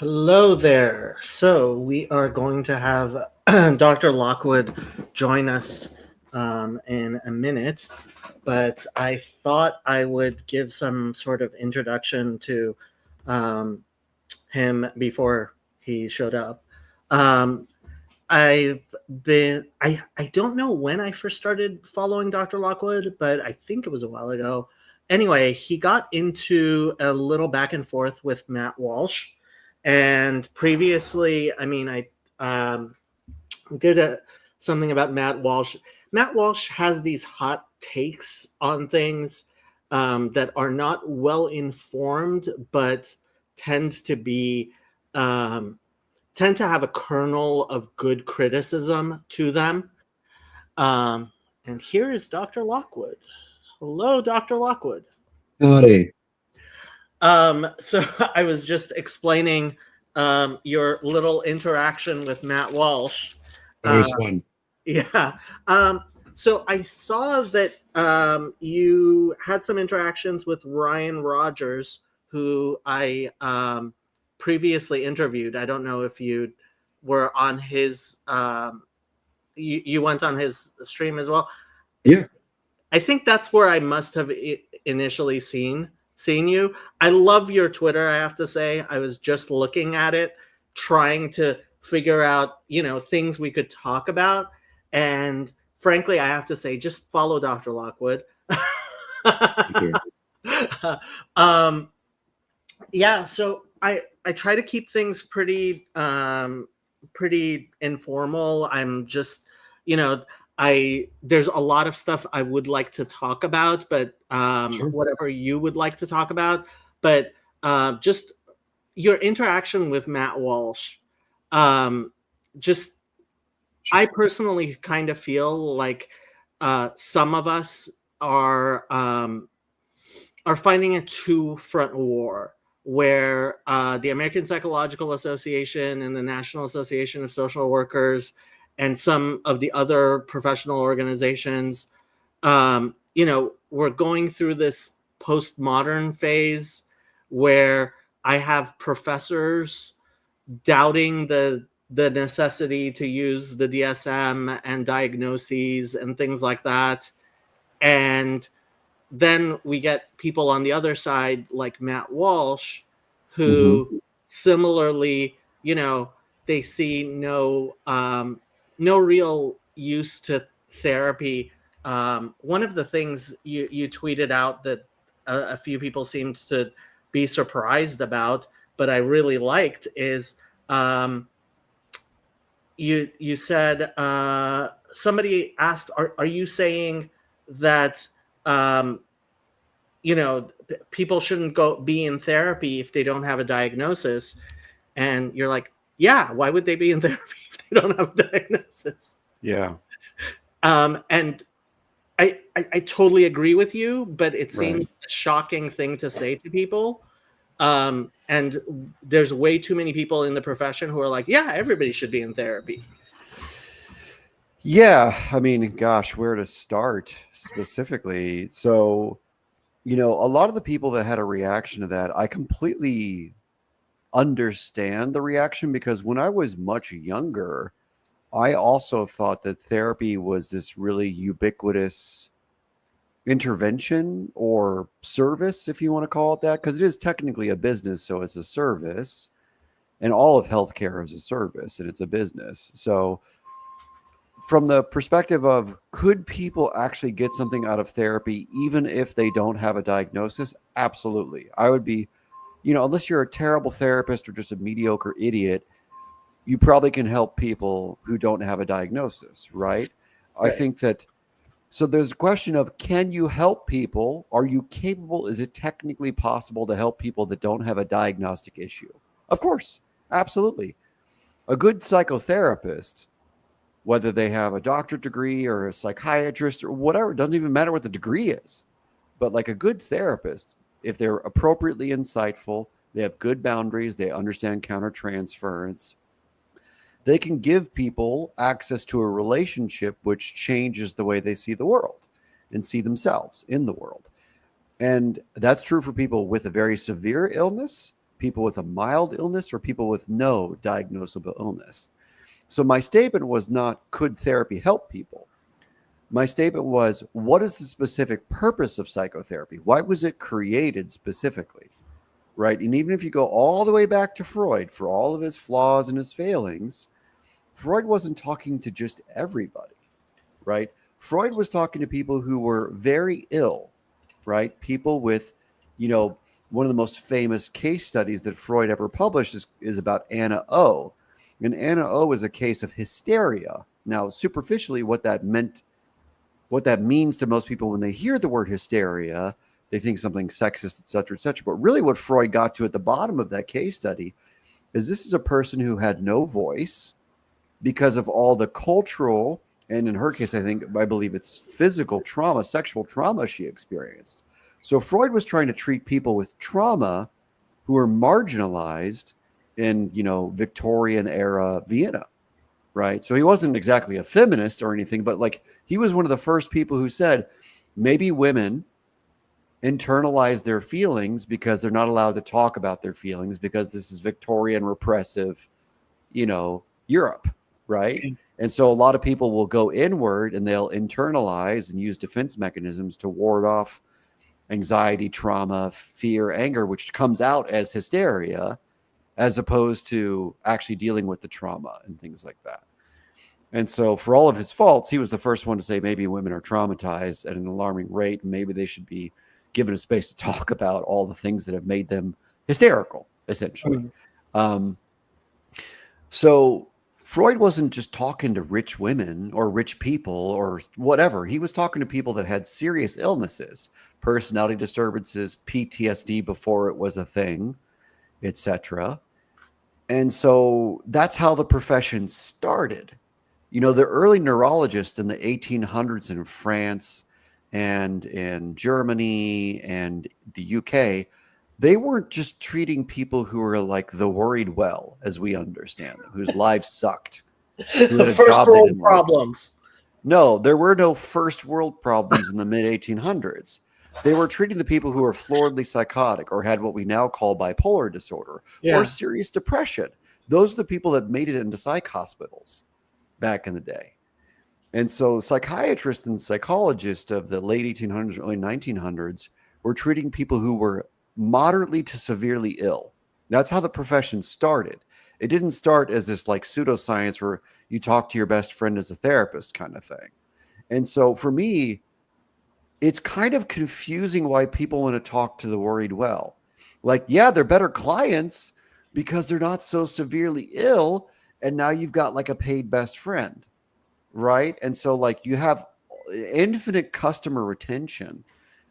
Hello there. So we are going to have Dr. Lockwood join us in a minute, but I thought I would give some sort of introduction to um, him before he showed up. Um, I've I don't know when I first started following Dr. Lockwood, but I think it was a while ago. Anyway, he got into a little back and forth with Matt Walsh. And previously, I um, did something about Matt Walsh. Matt Walsh has these hot takes on things that are not well informed, but tend to be um, tend to have a kernel of good criticism to them. Um, and here is Dr. Lockwood. Hello, Dr. Lockwood. Howdy. So I was just explaining your little interaction with Matt Walsh. It Uh, was fun. yeah. So I saw that you had some interactions with Ryan Rogers, who I previously interviewed. I don't know if you were on his. You went on his stream as well. Yeah. I think that's where I must have initially seen you. I love your Twitter, I have to say. I was just looking at it, trying to figure out, things we could talk about. And frankly, I have to say, just follow Dr. Lockwood. Thank you. um, yeah, so I try to keep things pretty informal. I'm just, you know, I there's a lot of stuff I would like to talk about, but Sure. whatever you would like to talk about, but just your interaction with Matt Walsh. Um, just I personally kind of feel like some of us are um, are fighting a two-front war where the American Psychological Association and the National Association of Social Workers and some of the other professional organizations, we're going through this postmodern phase where I have professors doubting the necessity to use the DSM and diagnoses and things like that. And then we get people on the other side like Matt Walsh, hmm who similarly, they see no real use to therapy. One of the things you tweeted out that a few people seemed to be surprised about, but I really liked is you said somebody asked, are you saying that um, people shouldn't go be in therapy if they don't have a diagnosis? And you're like, yeah, why would they be in therapy if they don't have a diagnosis? Yeah. And I totally agree with you, but it Right. seems a shocking thing to say to people. And there's way too many people in the profession who are like, yeah, everybody should be in therapy. Yeah. I mean, gosh, where to start specifically? So, a lot of the people that had a reaction to that, I completely understand the reaction because when I was much younger, I also thought that therapy was this really ubiquitous intervention or service, if you want to call it that, because it is technically a business. So it's a service, and all of healthcare is a service and it's a business. So, from the perspective of could people actually get something out of therapy even if they don't have a diagnosis? Absolutely. I would be, unless you're a terrible therapist or just a mediocre idiot, you probably can help people who don't have a diagnosis, right? I Right. think that so there's a question of can you help people? Are you capable? Is it technically possible to help people that don't have a diagnostic issue? Of course, absolutely. A good psychotherapist, whether they have a doctorate degree or a psychiatrist or whatever, it doesn't even matter what the degree is. But like a good therapist, if they're appropriately insightful, they have good boundaries, they understand countertransference, they can give people access to a relationship which changes the way they see the world and see themselves in the world. And that's true for people with a very severe illness, people with a mild illness or people with no diagnosable illness. So my statement was not, could therapy help people? My statement was, what is the specific purpose of psychotherapy? Why was it created specifically? Right? And even if you go all the way back to Freud, for all of his flaws and his failings, Freud wasn't talking to just everybody, right? Freud was talking to people who were very ill, right? People with, one of the most famous case studies that Freud ever published is about Anna O. And Anna O is a case of hysteria. Now, superficially, what that means to most people when they hear the word hysteria, they think something sexist, et cetera, et cetera. But really what Freud got to at the bottom of that case study is this is a person who had no voice because of all the cultural, and in her case, I believe it's physical trauma, sexual trauma she experienced. So Freud was trying to treat people with trauma who were marginalized in, Victorian era Vienna, right? So he wasn't exactly a feminist or anything, but like he was one of the first people who said maybe women internalize their feelings because they're not allowed to talk about their feelings because this is Victorian repressive, Europe, right? Okay. And so a lot of people will go inward and they'll internalize and use defense mechanisms to ward off anxiety, trauma, fear, anger, which comes out as hysteria, as opposed to actually dealing with the trauma and things like that. And so for all of his faults, he was the first one to say maybe women are traumatized at an alarming rate, and maybe they should be given a space to talk about all the things that have made them hysterical, essentially. So Freud wasn't just talking to rich women or rich people or whatever. He was talking to people that had serious illnesses, personality disturbances, PTSD before it was a thing, etc. And so that's how the profession started. The early neurologists in the 1800s in France and in Germany and the UK, they weren't just treating people who were like the worried well, as we understand them, whose lives sucked, who had a First job they world didn't like. problems. No, there were no first world problems in the mid 1800s. They were treating the people who were floridly psychotic or had what we now call bipolar disorder or serious depression. Those are the people that made it into psych hospitals back in the day. And so psychiatrists and psychologists of the late 1800s, early 1900s were treating people who were moderately to severely ill. That's how the profession started. It didn't start as this like pseudoscience where you talk to your best friend as a therapist kind of thing. And so for me, it's kind of confusing why people want to talk to the worried well. Like, yeah, they're better clients because they're not so severely ill. And now you've got like a paid best friend, right? And so like you have infinite customer retention.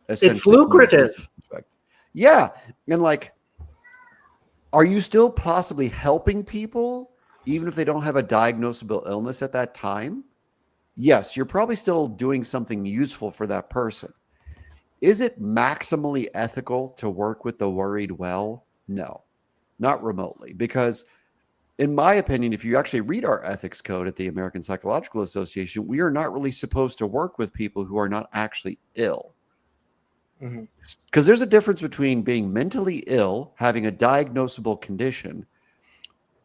It's lucrative. Yeah. And like, are you still possibly helping people even if they don't have a diagnosable illness at that time? Yes, you're probably still doing something useful for that person. Is it maximally ethical to work with the worried well? No, not remotely. Because in my opinion, if you actually read our ethics code at the American Psychological Association, we are not really supposed to work with people who are not actually ill. Because there's a difference between being mentally ill, having a diagnosable condition,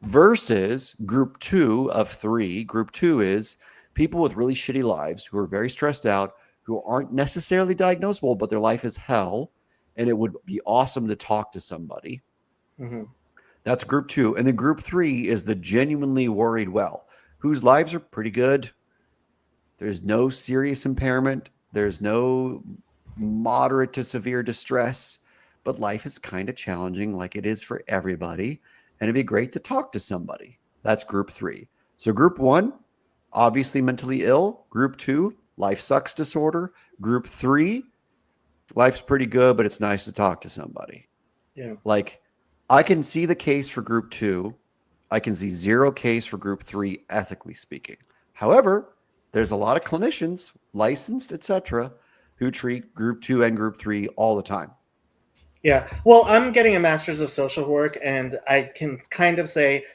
versus group 2 of 3. Group 2 is people with really shitty lives who are very stressed out, who aren't necessarily diagnosable, but their life is hell, and it would be awesome to talk to somebody. That's group 2. And then group 3 is the genuinely worried well, whose lives are pretty good. There's no serious impairment. There's no moderate to severe distress, but life is kind of challenging like it is for everybody. And it'd be great to talk to somebody. That's group 3. So group 1, obviously mentally ill. Group 2, life sucks disorder. Group 3, life's pretty good, but it's nice to talk to somebody. Yeah. Like I can see the case for group 2. I can see zero case for group 3, ethically speaking. However, there's a lot of clinicians, licensed, etc., who treat group 2 and group 3 all the time. Yeah. Well, I'm getting a master's of social work, and I can kind of say,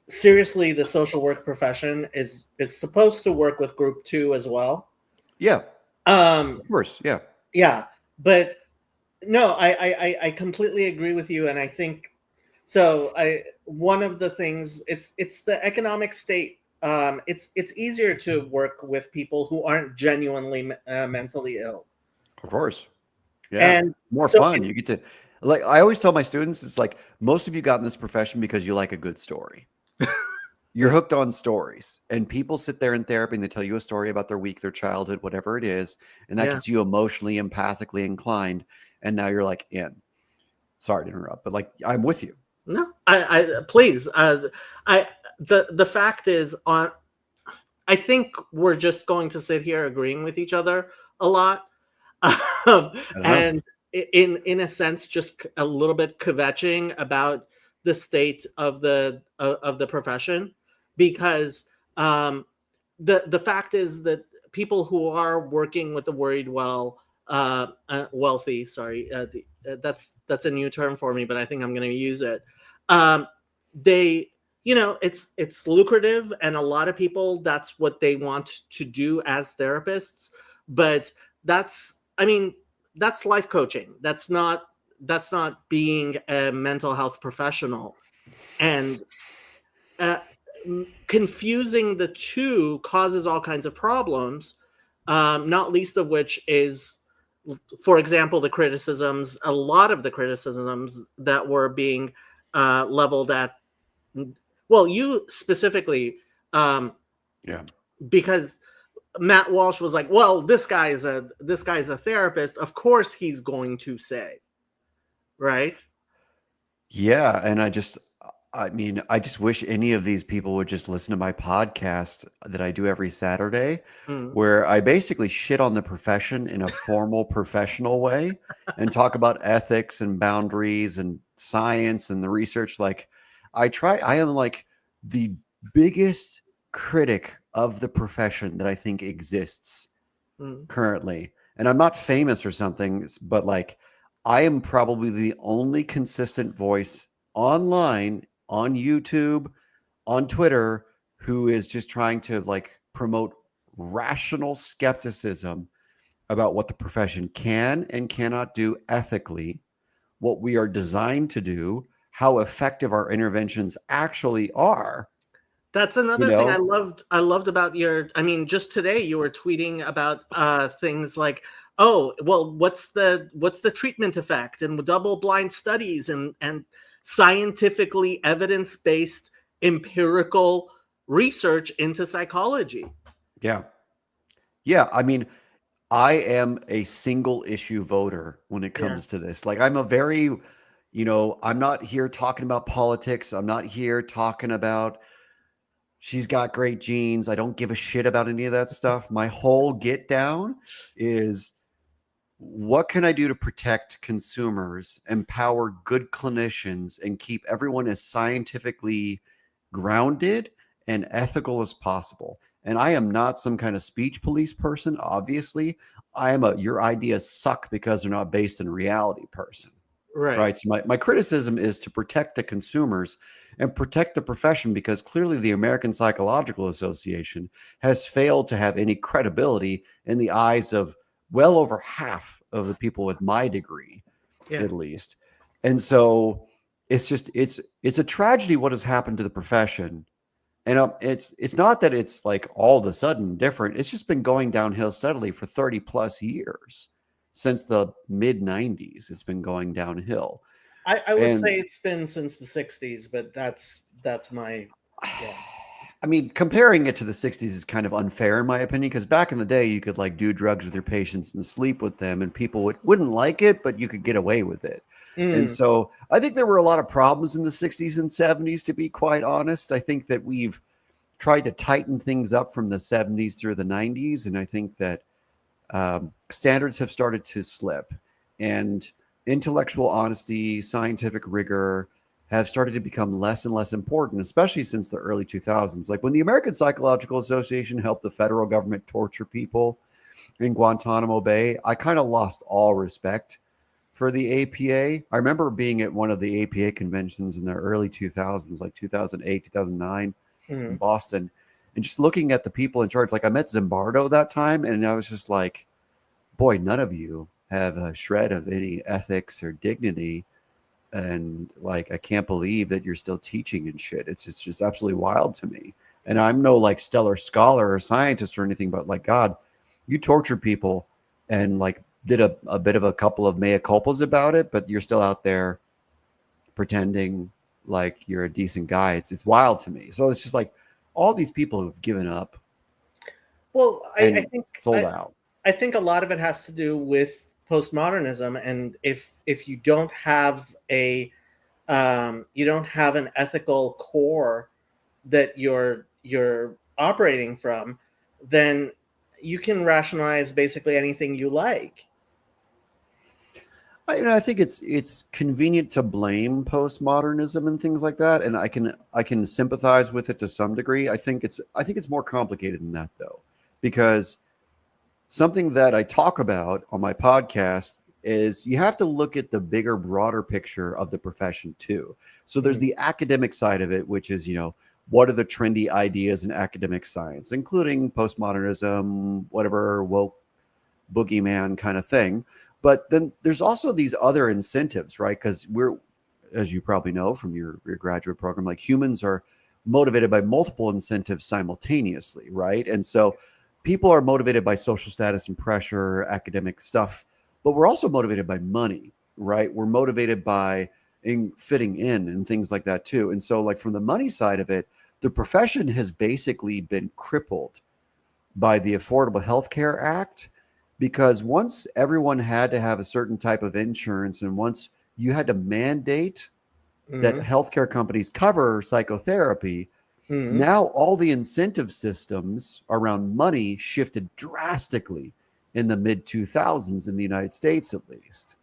seriously, the social work profession is supposed to work with group 2 as well. Yeah. Of course. Yeah. Yeah. But No, I completely agree with you, and I think so. I One of the things, it's the economic state. It's easier to work with people who aren't genuinely mentally ill, Of course. Yeah. and More so fun. You get to, like, I always tell my students, it's like most of you got in this profession because you like a good story. You're yeah, hooked on stories, and people sit there in therapy and they tell you a story about their week, their childhood, whatever it is, and that yeah. gets you emotionally, empathically inclined. And now you're like in. Sorry to interrupt, but like I'm with you. No, I please. I The fact is, on I think we're just going to sit here agreeing with each other a lot, I don't know. and in a sense, just a little bit kvetching about the state of the profession, because the fact is that people who are working with the wealthy, sorry, that's a new term for me, but I think I'm going to use it. Um, they, it's lucrative, and a lot of people, that's what they want to do as therapists. But I mean, that's life coaching. That's not being a mental health professional, and uh, confusing the two causes all kinds of problems, not least of which is, for example, a lot of the criticisms that were being leveled at, well, you specifically, um, Yeah. because Matt Walsh was like, well, this guy's a therapist. Of course he's going to say, right? Yeah. And I mean, I just wish any of these people would just listen to my podcast that I do every Saturday, Mm. where I basically shit on the profession in a formal professional way and talk about ethics and boundaries and science and the research. Like, I am like the biggest critic of the profession that I think exists Mm. currently. And I'm not famous or something, but like I am probably the only consistent voice online, on YouTube, on Twitter, who is just trying to like promote rational skepticism about what the profession can and cannot do ethically, what we are designed to do, how effective our interventions actually are, That's you another thing I know? loved. I loved about your. I mean, just today you were tweeting about things like, oh, well, what's the treatment effect, and double blind studies, and scientifically evidence based empirical research into psychology. Yeah. Yeah. I mean, I am a single issue voter when it Yeah, comes to this. Like I'm a very, I'm not here talking about politics. I'm not here talking about she's got great genes. I don't give a shit about any of that stuff. My whole get down is what can I do to protect consumers, empower good clinicians, and keep everyone as scientifically grounded and ethical as possible? And I am not some kind of speech police person, obviously. I am a your ideas suck because they're not based in reality person. right. Right. So my criticism is to protect the consumers and protect the profession because clearly the American Psychological Association has failed to have any credibility in the eyes of well over half of the people with my degree, Yeah. at least. And so it's a tragedy what has happened to the profession. And it's not that it's like all of a sudden different. It's just been going downhill steadily for 30 plus years. Since the mid 90s, it's been going downhill. I would And say it's been since the '60s, but that's my, yeah. I mean, comparing it to the 60s is kind of unfair in my opinion, because back in the day, you could like do drugs with your patients and sleep with them, and people wouldn't like it, but you could get away with it. And Mm, so I think there were a lot of problems in the 60s and 70s, to be quite honest. I think that we've tried to tighten things up from the 70s through the 90s. And I think that standards have started to slip, and intellectual honesty, scientific rigor have started to become less and less important, especially since the early 2000s. Like when the American Psychological Association helped the federal government torture people in Guantanamo Bay, I kind of lost all respect for the APA. I remember being at one of the APA conventions in the early 2000s, like 2008, 2009 in mm. Boston, and just looking at the people in charge. Like I met Zimbardo that time, and I was just like, boy, none of you have a shred of any ethics or dignity. And like, I can't believe that you're still teaching and shit. It's just absolutely wild to me. And I'm no like stellar scholar or scientist or anything, but like, God, you tortured people and like did a bit of a couple of mea culpas about it, but you're still out there pretending like you're a decent guy. It's wild to me. So it's just like all these people who've given up Well, I and think sold out. I think a lot of it has to do with postmodernism, and if you don't have a you don't have an ethical core that you're operating from, then you can rationalize basically anything you like. I think it's convenient to blame postmodernism and things like that, and I can sympathize with it to some degree. I think it's more complicated than that though, because something that I talk about on my podcast is you have to look at the bigger, broader picture of the profession too. So there's Mhm. the academic side of it, which is, what are the trendy ideas in academic science, including postmodernism, whatever woke boogeyman kind of thing. But then there's also these other incentives, right? Because as you probably know from your graduate program, like humans are motivated by multiple incentives simultaneously, right? And so people are motivated by social status and pressure, academic stuff, but we're also motivated by money, right? We're motivated by fitting in and things like that too. And so, like from the money side of it, the profession has basically been crippled by the Affordable Health Care Act, because once everyone had to have a certain type of insurance and once you had to mandate that Mhm. healthcare companies cover psychotherapy, Mhm. now all the incentive systems around money shifted drastically in the mid 2000s in the United States, at least.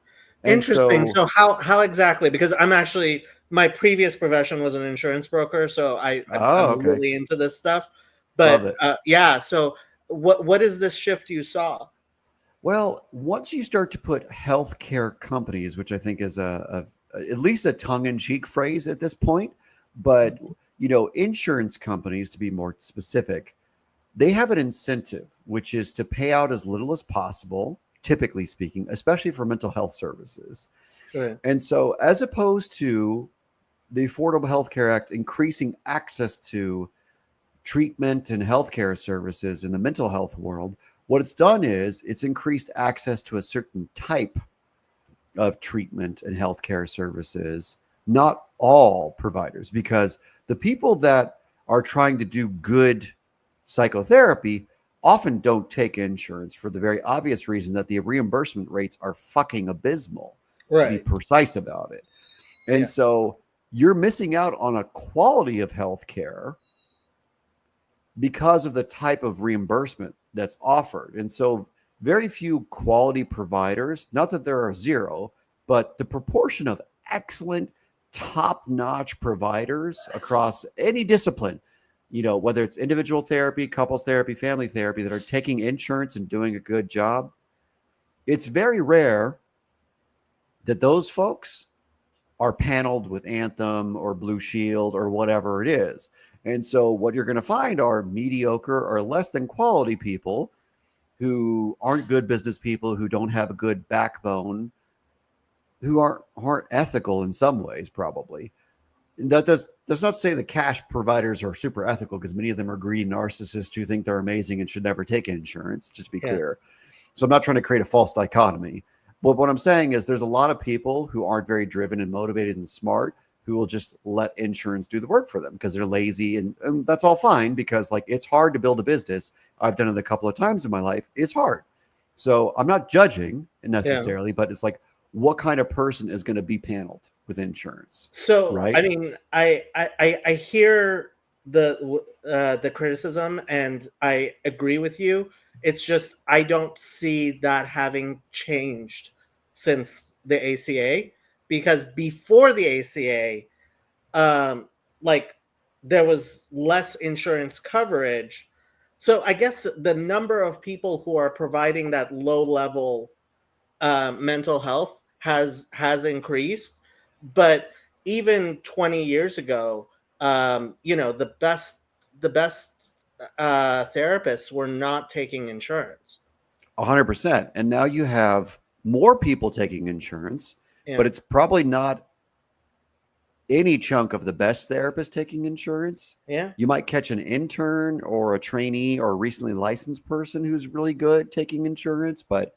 And Interesting. so, So how exactly? Because I'm actually my previous profession was an insurance broker, so oh, I'm okay. really into this stuff. Love But it. yeah, so what is this shift you saw? Well, once you start to put healthcare companies, which I think is at least a tongue-in-cheek phrase at this point, but insurance companies, to be more specific, they have an incentive, which is to pay out as little as possible, typically speaking, especially for mental health services. Right. And so, as opposed to the Affordable Health Care Act increasing access to treatment and healthcare services in the mental health world, what it's done is it's increased access to a certain type of treatment and healthcare services, not all providers, because the people that are trying to do good psychotherapy often don't take insurance for the very obvious reason that the reimbursement rates are fucking abysmal, to be Right. precise about it. And Yeah. so you're missing out on a quality of healthcare because of the type of reimbursement that's offered. And so, very few quality providers, not that there are zero, but the proportion of excellent, top notch providers across any discipline, whether it's individual therapy, couples therapy, family therapy, that are taking insurance and doing a good job, it's very rare that those folks are paneled with Anthem or Blue Shield or whatever it is. And so what you're going to find are mediocre or less than quality people who aren't good business people, who don't have a good backbone, who aren't ethical in some ways, probably. And that does not say the cash providers are super ethical, because many of them are greedy narcissists who think they're amazing and should never take insurance, just to be Yeah. clear. So I'm not trying to create a false dichotomy. But what I'm saying is there's a lot of people who aren't very driven and motivated and smart who will just let insurance do the work for them because they're lazy. And that's all fine, because like it's hard to build a business. I've done it a couple of times in my life. It's hard. So I'm not judging Yeah. necessarily, but it's like, what kind of person is going to be paneled with insurance, So I right? mean, I hear the criticism, and I agree with you. It's just I don't see that having changed since the ACA, because before the ACA, like there was less insurance coverage. So I guess the number of people who are providing that low level mental health has increased, but even 20 years ago, the best therapists were not taking insurance. 100%. And now you have more people taking insurance, Yeah. but it's probably not any chunk of the best therapists taking insurance. Yeah. You might catch an intern or a trainee or a recently licensed person who's really good taking insurance, but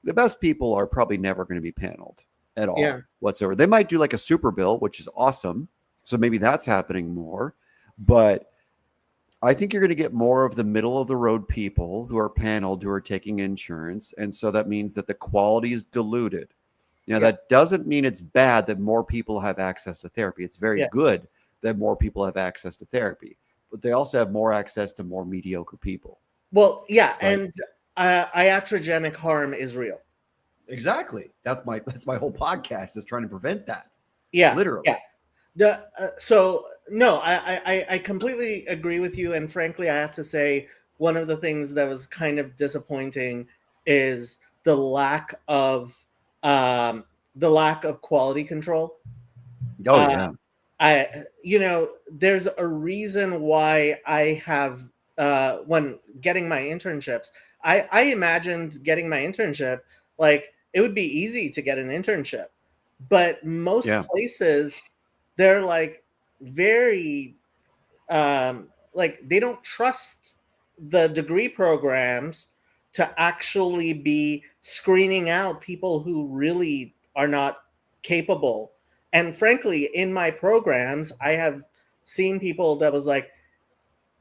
the best people are probably never going to be paneled at all Yeah. whatsoever. They might do like a super bill, which is awesome. So maybe that's happening more. But I think you're going to get more of the middle of the road people who are paneled, who are taking insurance. And so that means that the quality is diluted. Now, Yeah. that doesn't mean it's bad that more people have access to therapy. It's very Yeah. good that more people have access to therapy, but they also have more access to more mediocre people. Well, yeah, Right. and iatrogenic harm is real. Exactly. That's my whole podcast, is trying to prevent that. Yeah. Literally. Yeah. So no, I completely agree with you, and frankly, I have to say one of the things that was kind of disappointing is the lack of quality control. Oh yeah. There's a reason why I have when getting my internships, I imagined getting my internship like it would be easy to get an internship, but most Yeah. places they're like very like they don't trust the degree programs to actually be screening out people who really are not capable. And frankly, in my programs, I have seen people that was like,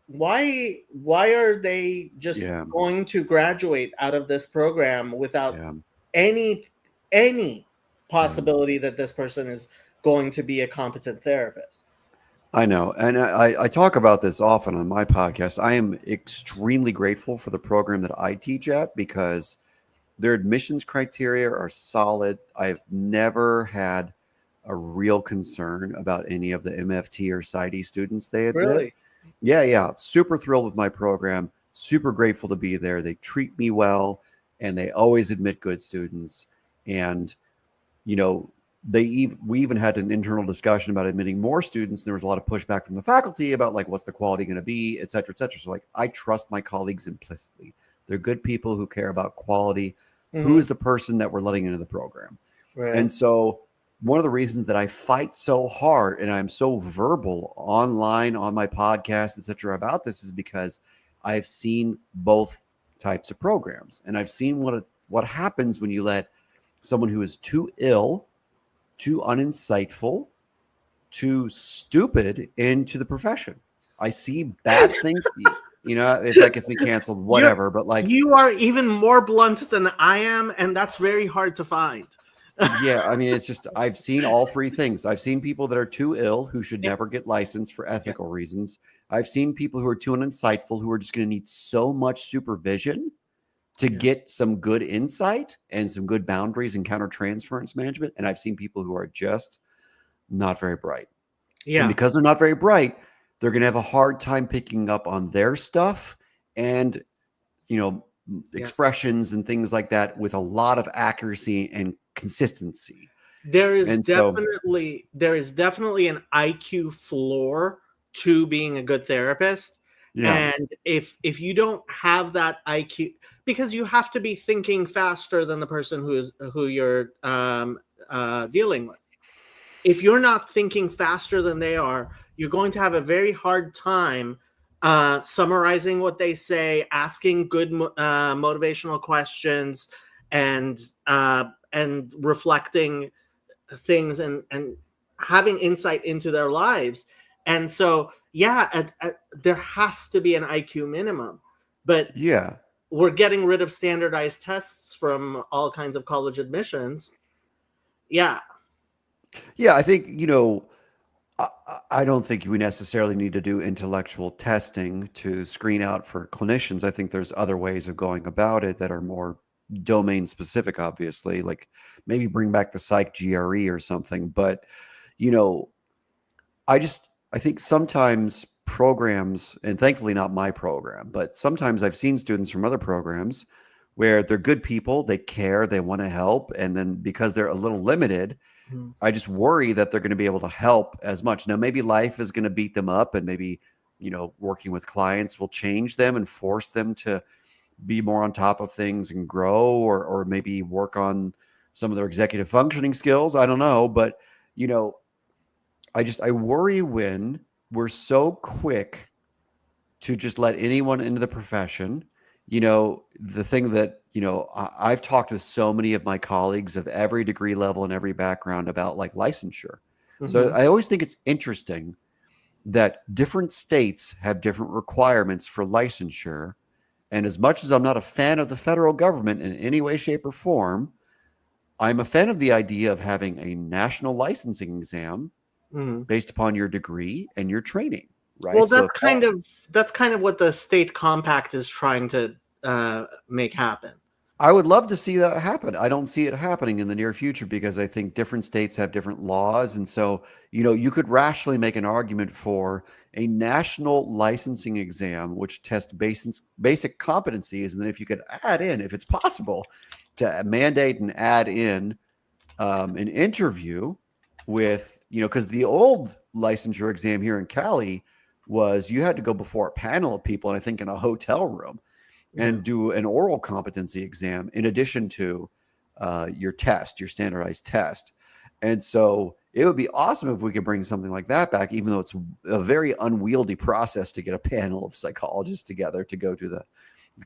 why are they just Yeah. going to graduate out of this program without Yeah. any possibility that this person is going to be a competent therapist? I know. And I talk about this often on my podcast. I am extremely grateful for the program that I teach at, because their admissions criteria are solid. I've never had a real concern about any of the MFT or PsyD students they admit. Really? Yeah. Super thrilled with my program. Super grateful to be there. They treat me well, and they always admit good students. And, you know, we even had an internal discussion about admitting more students. There was a lot of pushback from the faculty about like, what's the quality going to be, et cetera, et cetera. So like, I trust my colleagues implicitly. They're good people who care about quality. Who is the person that we're letting into the program? Right. And so one of the reasons that I fight so hard and I'm so verbal online, on my podcast, et cetera, about this is because I've seen both types of programs, and I've seen what happens when you let someone who is too ill, too uninsightful, too stupid into the profession. I see bad things. If that gets me canceled, whatever. But like, you are even more blunt than I am, and that's very hard to find. yeah, I mean, it's just, I've seen all three things. I've seen people that are too ill who should never get licensed for ethical reasons. I've seen people who are too uninsightful who are just going to need so much supervision to get some good insight and some good boundaries and countertransference management. And I've seen people who are just not very bright. Yeah. And because they're not very bright, they're going to have a hard time picking up on their stuff and, expressions and things like that with a lot of accuracy and consistency. There is definitely an IQ floor to being a good therapist. Yeah. And if you don't have that IQ, because you have to be thinking faster than the person who you're dealing with. If you're not thinking faster than they are, you're going to have a very hard time summarizing what they say, asking good motivational questions, and reflecting things and having insight into their lives. And so, there has to be an IQ minimum. But yeah, we're getting rid of standardized tests from all kinds of college admissions. Yeah. Yeah, I think, I don't think we necessarily need to do intellectual testing to screen out for clinicians. I think there's other ways of going about it that are more domain specific, obviously, like maybe bring back the psych GRE or something. But, I think sometimes programs, and thankfully not my program, but sometimes I've seen students from other programs where they're good people, they care, they want to help. And then because they're a little limited, I just worry that they're going to be able to help as much. Now, maybe life is going to beat them up, and maybe, working with clients will change them and force them to be more on top of things and grow, or maybe work on some of their executive functioning skills. I don't know, but you know, I worry when we're so quick to just let anyone into the profession. You know, the thing that, you know, I've talked with so many of my colleagues of every degree level and every background about like licensure. So Mhm. I always think it's interesting that different states have different requirements for licensure. And as much as I'm not a fan of the federal government in any way, shape, or form, I'm a fan of the idea of having a national licensing exam Mhm. based upon your degree and your training, Well, right? So if all, that's kind of what the state compact is trying to make happen. I would love to see that happen. I don't see it happening in the near future because I think different states have different laws. And so, you know, you could rationally make an argument for a national licensing exam, which tests basic competencies. And then if you could add in, if it's possible, to mandate and add in an interview with, you know, because the old licensure exam here in Cali was you had to go before a panel of people, and I think in a hotel room, Yeah. and do an oral competency exam in addition to your test, your standardized test. And so it would be awesome if we could bring something like that back, even though it's a very unwieldy process to get a panel of psychologists together to go to the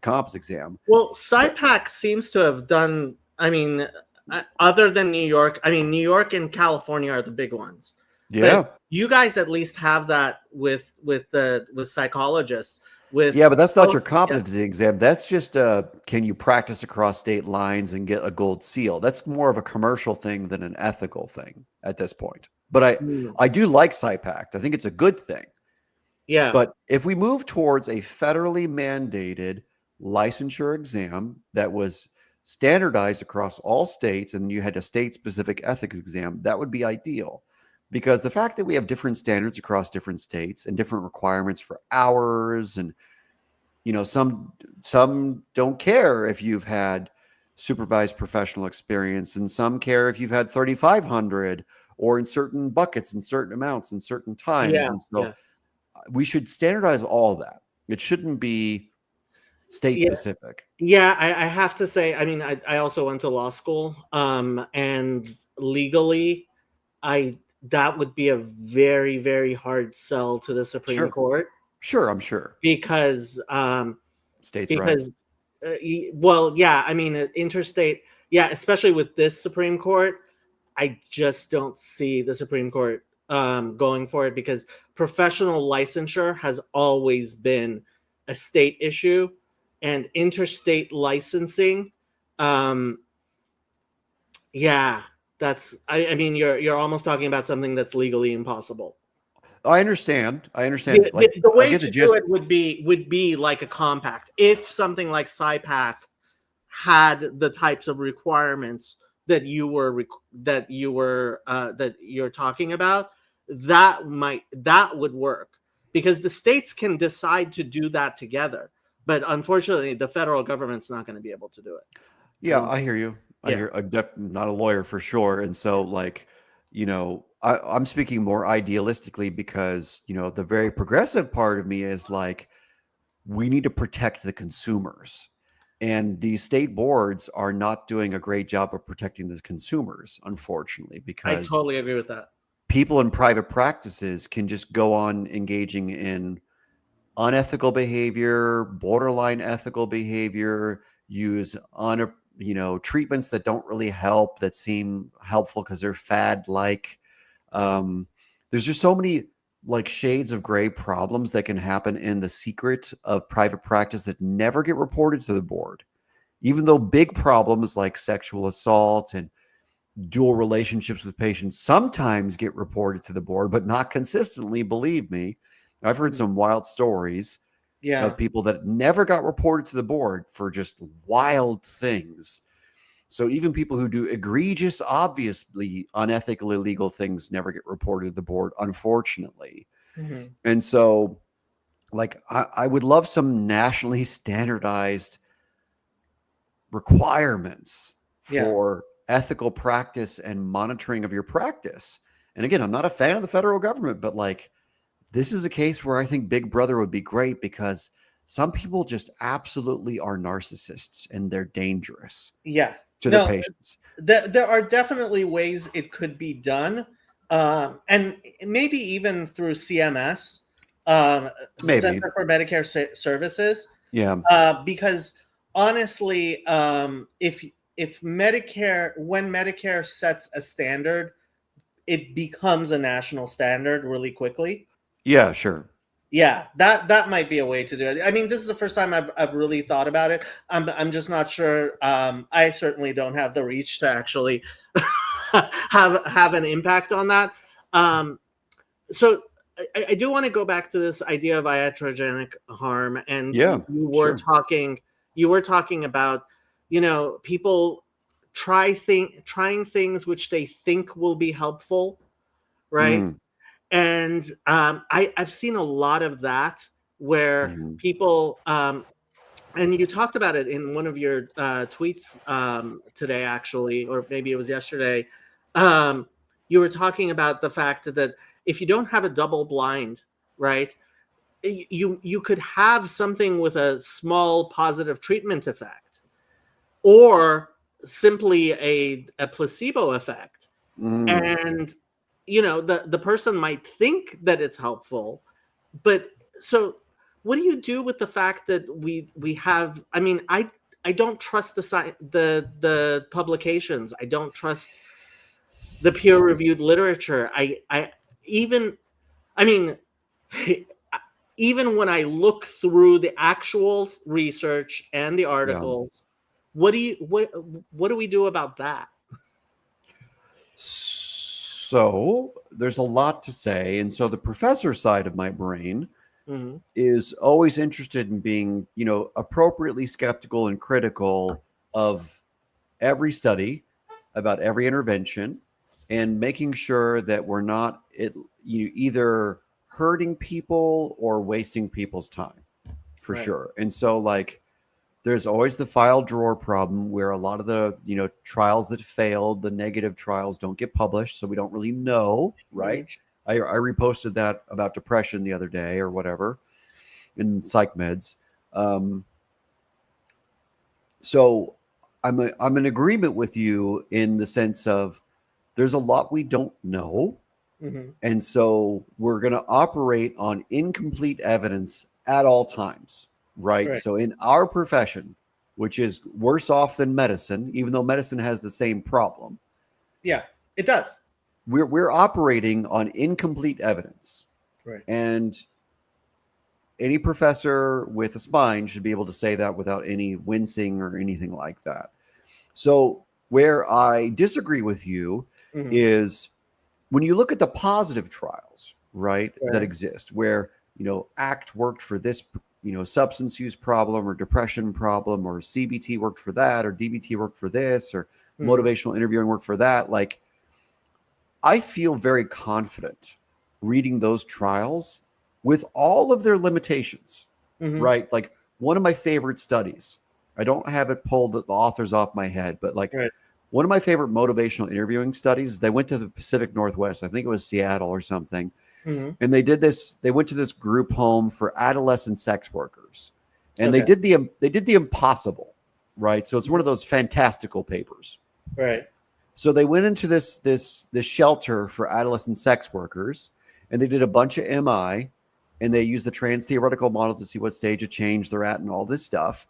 comps exam. Well, But SciPac seems to have done. I mean, other than New York, I mean, New York and California are the big ones. But yeah, you guys at least have that with psychologists. With yeah, but that's not oh your yeah, competency exam. That's just can you practice across state lines and get a gold seal? That's more of a commercial thing than an ethical thing at this point. But mm, I do like SciPact. I think it's a good thing. yeah, But if we move towards a federally mandated licensure exam that was standardized across all states and you had a state specific ethics exam, that would be ideal. Because the fact that we have different standards across different states and different requirements for hours, and you know, some don't care if you've had supervised professional experience, and some care if you've had 3,500 or in certain buckets and certain amounts and certain times. yeah, And so yeah, we should standardize all that. It shouldn't be state yeah. specific. Yeah, I have to say, I mean, I also went to law school, and legally, I that would be a very, very hard sell to the Supreme Sure. Court Sure. I'm sure. because States' rights. because well, yeah, I mean, interstate, yeah, especially with this Supreme Court, I just don't see the Supreme Court going for it because professional licensure has always been a state issue, and interstate licensing, um, yeah, that's. I mean, you're almost talking about something that's legally impossible. I understand. I understand. The, Like, the I way get the to do gist. it would be like a compact. If something like SciPac had the types of requirements that you're talking about, that would work because the states can decide to do that together. But unfortunately, the federal government's not going to be able to do it. Yeah, And I hear you. yeah, I'm not a lawyer for sure. And so, like, you know, I'm speaking more idealistically because, you know, the very progressive part of me is like, we need to protect the consumers. And these state boards are not doing a great job of protecting the consumers, unfortunately, I because totally agree with that. people in private practices can just go on engaging in unethical behavior, borderline ethical behavior, use you know, treatments that don't really help, that seem helpful because they're fad like. Um, there's just so many like shades of gray problems that can happen in the secret of private practice that never get reported to the board. Even though big problems like sexual assault and dual relationships with patients sometimes get reported to the board, but not consistently, believe me. I've heard Mhm. some wild stories Yeah, of people that never got reported to the board for just wild things. So even people who do egregious, obviously unethical, illegal things never get reported to the board, unfortunately. hmm, And so, like, I would love some nationally standardized requirements yeah. for ethical practice and monitoring of your practice. And again, I'm not a fan of the federal government, but like, this is a case where I think Big Brother would be great because some people just absolutely are narcissists and they're dangerous Yeah. to their No, patients. there are definitely ways it could be done, and maybe even through CMS, Maybe. Center for Medicare Services, Yeah. because honestly, if Medicare, when Medicare sets a standard, it becomes a national standard really quickly. Yeah, sure. Yeah, that might be a way to do it. I mean, this is the first time I've really thought about it. I'm just not sure. I certainly don't have the reach to actually have an impact on that. Um, so I do want to go back to this idea of iatrogenic harm, and Yeah, sure. you were talking about, people trying things which they think will be helpful, right? Mm, And I've seen a lot of that where mhm. people, and you talked about it in one of your tweets today, actually, or maybe it was yesterday. You were talking about the fact that if you don't have a double blind, right, you could have something with a small positive treatment effect, or simply a placebo effect, Mm. and the person might think that it's helpful, but so what do you do with the fact that we have, I mean, I don't trust the publications. I don't trust the peer reviewed literature. I even, I mean, even when I look through the actual research and the Yeah. articles, what do we do about that? So there's a lot to say. And so the professor side of my brain Hmm. is always interested in being, appropriately skeptical and critical of every study, about every intervention, and making sure that we're not either hurting people or wasting people's time, for Right. sure. And so like there's always the file drawer problem where a lot of the trials that failed, the negative trials, don't get published, so we don't really know, right? Mhm. I reposted that about depression the other day or whatever in psych meds. um, so I'm in agreement with you in the sense of there's a lot we don't know, Mhm. and so we're going to operate on incomplete evidence at all times, right? Right. So in our profession, which is worse off than medicine, even though medicine has the same problem, Yeah, it does. we're operating on incomplete evidence. Right. And any professor with a spine should be able to say that without any wincing or anything like that. So where I disagree with you Mhm. is when you look at the positive trials, right, that Right. exist, where ACT worked for this, substance use problem or depression problem, or CBT worked for that, or DBT worked for this, or Mhm. motivational interviewing worked for that. Like, I feel very confident reading those trials with all of their limitations, Mhm. right? Like one of my favorite studies, I don't have it pulled the authors off my head, but like Right. one of my favorite motivational interviewing studies, they went to the Pacific Northwest. I think it was Seattle or something. Mhm. And they went to this group home for adolescent sex workers. And Okay. they did the impossible, right? So it's one of those fantastical papers. Right. So they went into this shelter for adolescent sex workers, and they did a bunch of MI, and they used the trans theoretical model to see what stage of change they're at and all this stuff.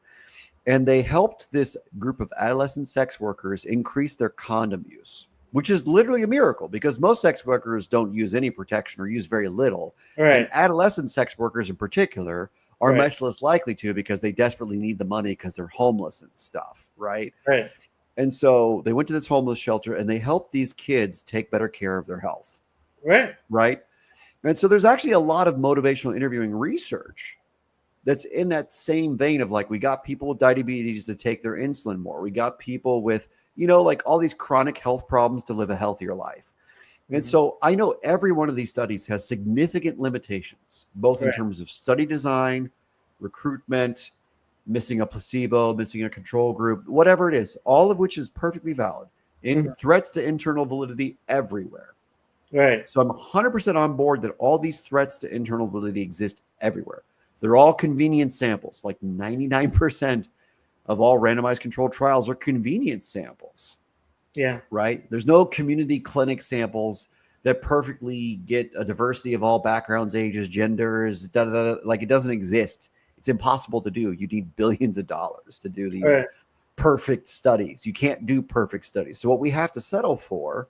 And they helped this group of adolescent sex workers increase their condom use, which is literally a miracle because most sex workers don't use any protection or use very little. And Right. adolescent sex workers in particular are Right. much less likely to because they desperately need the money because they're homeless and stuff, right? Right. And so they went to this homeless shelter and they helped these kids take better care of their health, Right. right? And so there's actually a lot of motivational interviewing research that's in that same vein of like, we got people with diabetes to take their insulin more. We got people with, like all these chronic health problems to live a healthier life. And Mhm. so I know every one of these studies has significant limitations, both in Right. terms of study design, recruitment, missing a placebo, missing a control group, whatever it is, all of which is perfectly valid in Mhm. threats to internal validity everywhere. Right. So I'm 100% on board that all these threats to internal validity exist everywhere. They're all convenience samples. Like 99% of all randomized controlled trials are convenience samples. Yeah. Right? There's no community clinic samples that perfectly get a diversity of all backgrounds, ages, genders, like it doesn't exist. It's impossible to do. You need billions of dollars to do these perfect studies. You can't do perfect studies. So what we have to settle for,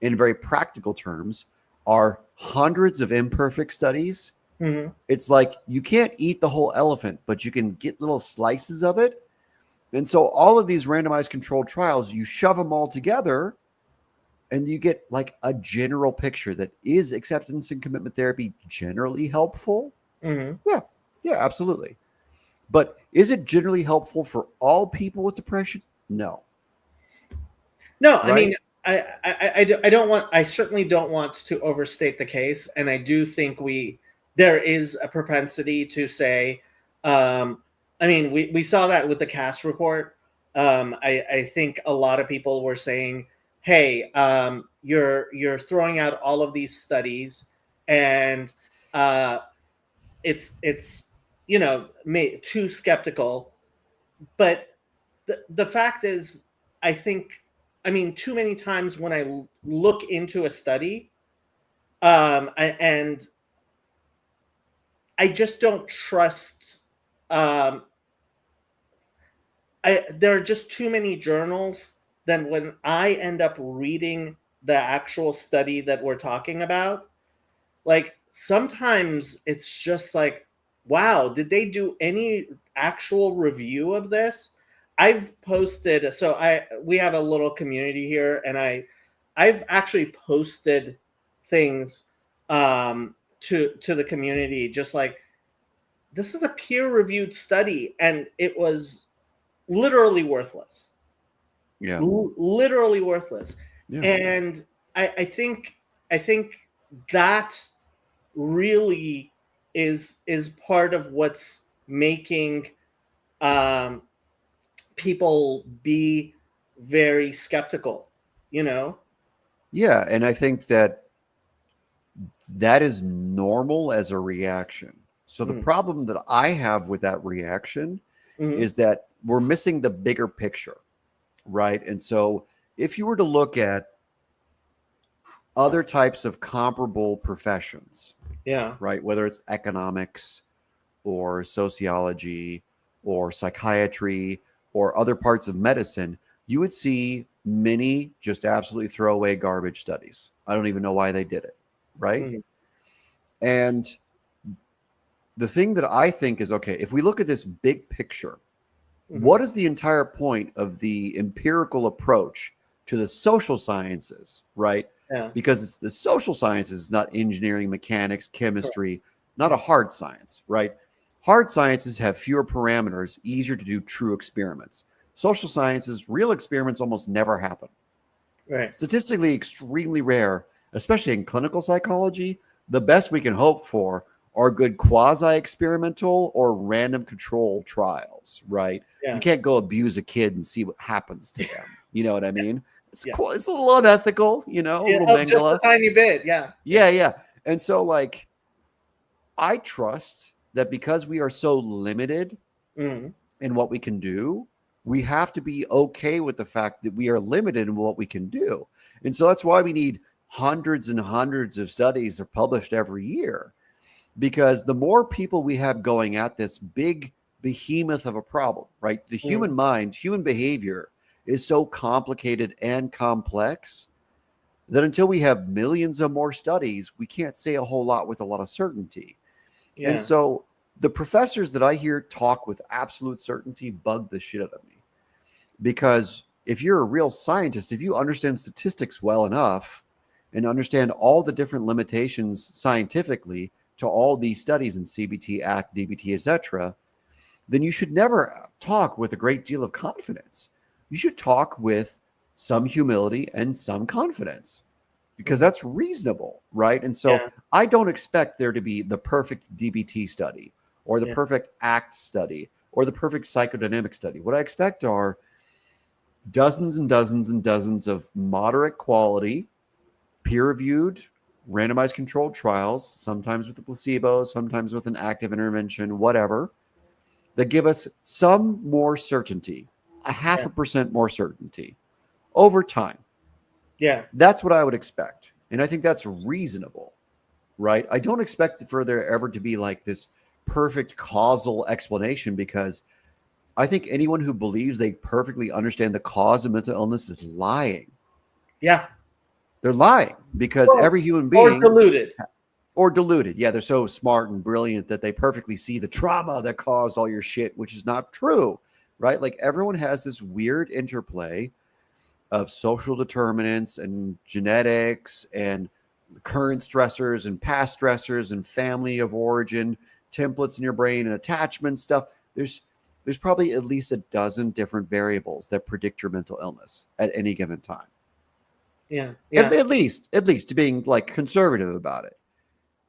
in very practical terms, are hundreds of imperfect studies. Mm-hmm. It's like you can't eat the whole elephant, but you can get little slices of it. And so all of these randomized controlled trials, you shove them all together and you get like a general picture that is acceptance and commitment therapy generally helpful. Mm-hmm. Yeah, absolutely. But is it generally helpful for all people with depression? No. No, Right? I mean, I don't want, I certainly don't want to overstate the case. And I do think there is a propensity to say, I mean, we saw that with the CAS report. I think a lot of people were saying, hey, you're throwing out all of these studies and it's too skeptical. But the fact is, I mean, too many times when I look into a study, and I just don't trust. There are just too many journals that when I end up reading the actual study that we're talking about, like sometimes it's just like, wow, did they do any actual review of this? I've posted, so we have a little community here, and I've actually posted things to the community, just like, this is a peer reviewed study and it was literally worthless. Yeah. Literally worthless. Yeah. And I think that really is part of what's making people be very skeptical, you know? Yeah. And I think that is normal as a reaction. So the problem that I have with that reaction is that we're missing the bigger picture, right? And so if you were to look at other types of comparable professions, right, whether it's economics or sociology or psychiatry or other parts of medicine, you would see many just absolutely throwaway garbage studies. I don't even know why they did it, right? And the thing that I think is, okay, if we look at this big picture, what is the entire point of the empirical approach to the social sciences, right? Yeah. Because it's the social sciences, not engineering, mechanics, chemistry, not a hard science, right? Hard sciences have fewer parameters, easier to do true experiments. Social sciences, real experiments almost never happen. Right. Statistically extremely rare, especially in clinical psychology. The best we can hope for are good quasi-experimental or random control trials, right? Yeah. You can't go abuse a kid and see what happens to them. You know what I mean? It's Yeah. cool. It's a little unethical, a little Just a Mengele. tiny bit. Yeah. Yeah. And so, like, I trust that because we are so limited in what we can do, we have to be okay with the fact that we are limited in what we can do. And so that's why we need hundreds and hundreds of studies are published every year. Because the more people we have going at this big behemoth of a problem, right? The human mind, human behavior is so complicated and complex that until we have millions of more studies, we can't say a whole lot with a lot of certainty. Yeah. And so the professors that I hear talk with absolute certainty bug the shit out of me. Because if you're a real scientist, if you understand statistics well enough and understand all the different limitations scientifically to all these studies in CBT, ACT, DBT, etc., then you should never talk with a great deal of confidence. You should talk with some humility and some confidence because that's reasonable, right? And so I don't expect there to be the perfect DBT study or the perfect ACT study or the perfect psychodynamic study. What I expect are dozens and dozens and dozens of moderate quality, peer-reviewed, randomized controlled trials, sometimes with a placebo, sometimes with an active intervention, whatever, that give us some more certainty, a half Yeah. a percent more certainty over time. Yeah. That's what I would expect. And I think that's reasonable, right? I don't expect for there ever to be like this perfect causal explanation, because I think anyone who believes they perfectly understand the cause of mental illness is lying. Yeah. They're lying, because Or, every human or being, diluted. or deluded. Yeah, they're so smart and brilliant that they perfectly see the trauma that caused all your shit, which is not true, right? Like everyone has this weird interplay of social determinants and genetics and current stressors and past stressors and family of origin, templates in your brain and attachment stuff. There's probably at least a dozen different variables that predict your mental illness at any given time. Yeah. At, Yeah. at least to being like conservative about it.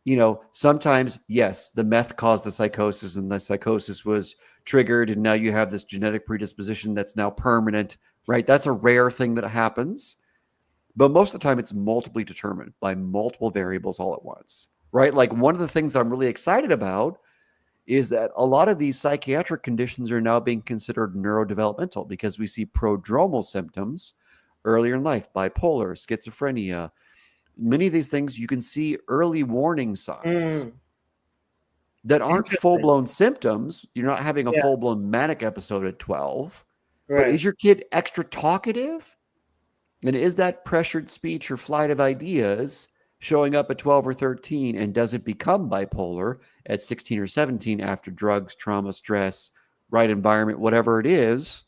You know, sometimes, yes, the meth caused the psychosis and the psychosis was triggered, and now you have this genetic predisposition that's now permanent, right? That's a rare thing that happens. But most of the time, it's multiply determined by multiple variables all at once, right? Like one of the things that I'm really excited about is that a lot of these psychiatric conditions are now being considered neurodevelopmental, because we see prodromal symptoms earlier in life, bipolar, schizophrenia. Many of these things you can see early warning signs Mm, that aren't interesting. full-blown symptoms. You're not having a Yeah. full-blown manic episode at 12, but Right. is your kid extra talkative? And is that pressured speech or flight of ideas showing up at 12 or 13? And does it become bipolar at 16 or 17 after drugs, trauma, stress, right environment, whatever it is,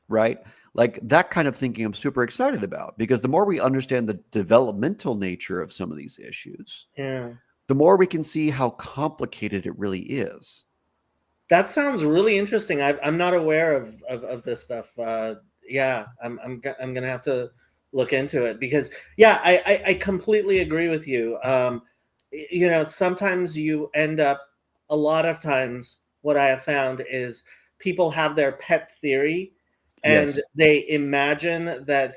right? Like that kind of thinking I'm super excited about, because the more we understand the developmental nature of some of these issues, Yeah. the more we can see how complicated it really is. That sounds really interesting. I'm not aware of this stuff. Yeah, I'm gonna have to look into it, because yeah, I completely agree with you. You know, sometimes you end up, a lot of times, what I have found is people have their pet theory, and Yes. they imagine that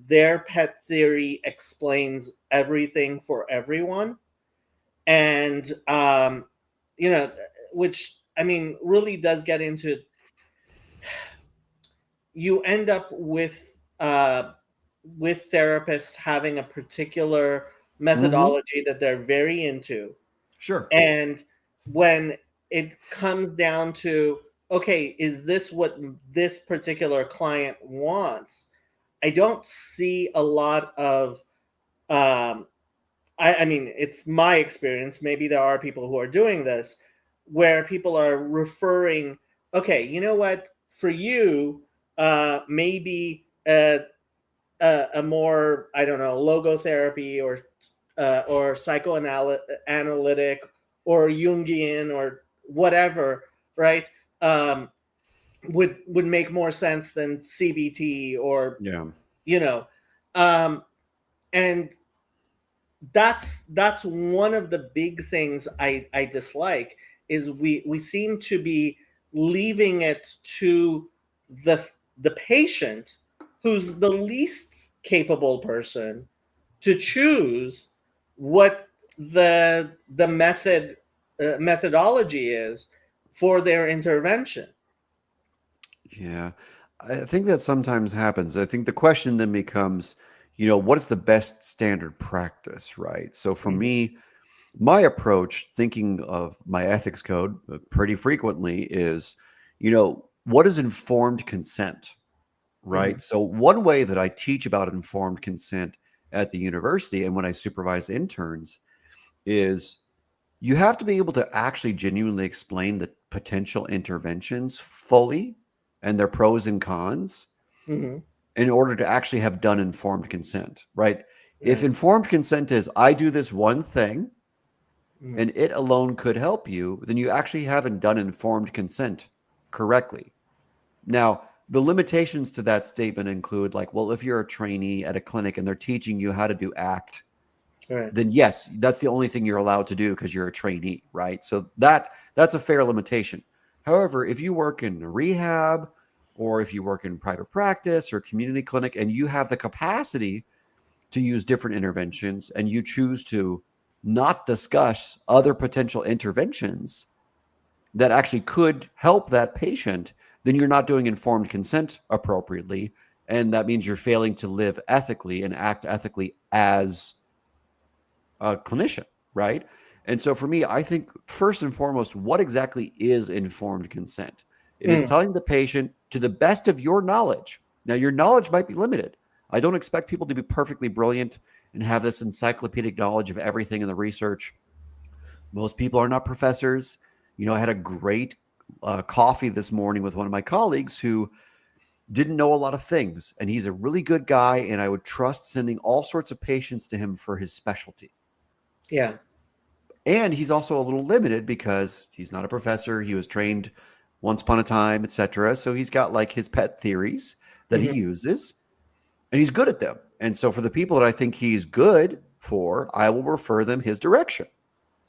their pet theory explains everything for everyone, and you know, which I mean really does get into, you end up uh with therapists having a particular Mm-hmm. methodology that they're very into, Sure. and when it comes down to, okay, is this what this particular client wants, I don't see a lot of um I mean, it's my experience. Maybe there are people who are doing this, where people are referring, okay, you know what, for you, maybe a more, I don't know, logotherapy or psychoanalytic or Jungian or whatever, right? Um, would make more sense than CBT, or Yeah. you know, um, and that's one of the big things I dislike, is we seem to be leaving it to the the patient, who's the least capable person, to choose what the methodology is for their intervention. Yeah. I think that sometimes happens. I think the question then becomes, you know, what is the best standard practice, right? So for Mhm. me, my approach, thinking of my ethics code pretty frequently, is, you know, what is informed consent, right? Mhm. So one way that I teach about informed consent at the university and when I supervise interns is you have to be able to actually genuinely explain the potential interventions fully and their pros and cons Mhm. in order to actually have done informed consent, right? If Right. informed consent is I do this one thing Mhm. and it alone could help you, then you actually haven't done informed consent correctly. Now, the limitations to that statement include, like, well, if you're a trainee at a clinic and they're teaching you how to do ACT, Right. then yes, that's the only thing you're allowed to do because you're a trainee, right? So that's a fair limitation. However, if you work in rehab or if you work in private practice or community clinic and you have the capacity to use different interventions and you choose to not discuss other potential interventions that actually could help that patient, then you're not doing informed consent appropriately. And that means you're failing to live ethically and act ethically as a clinician, right? And so for me, I think first and foremost, what exactly is informed consent? It is telling the patient to the best of your knowledge. Now, your knowledge might be limited. I don't expect people to be perfectly brilliant and have this encyclopedic knowledge of everything in the research. Most people are not professors. You know, I had a great coffee this morning with one of my colleagues who didn't know a lot of things, and he's a really good guy, and I would trust sending all sorts of patients to him for his specialty. Yeah. And he's also a little limited because he's not a professor. He was trained once upon a time, etc. So he's got like his pet theories that he uses, and he's good at them. And so for the people that I think he's good for, I will refer them his direction.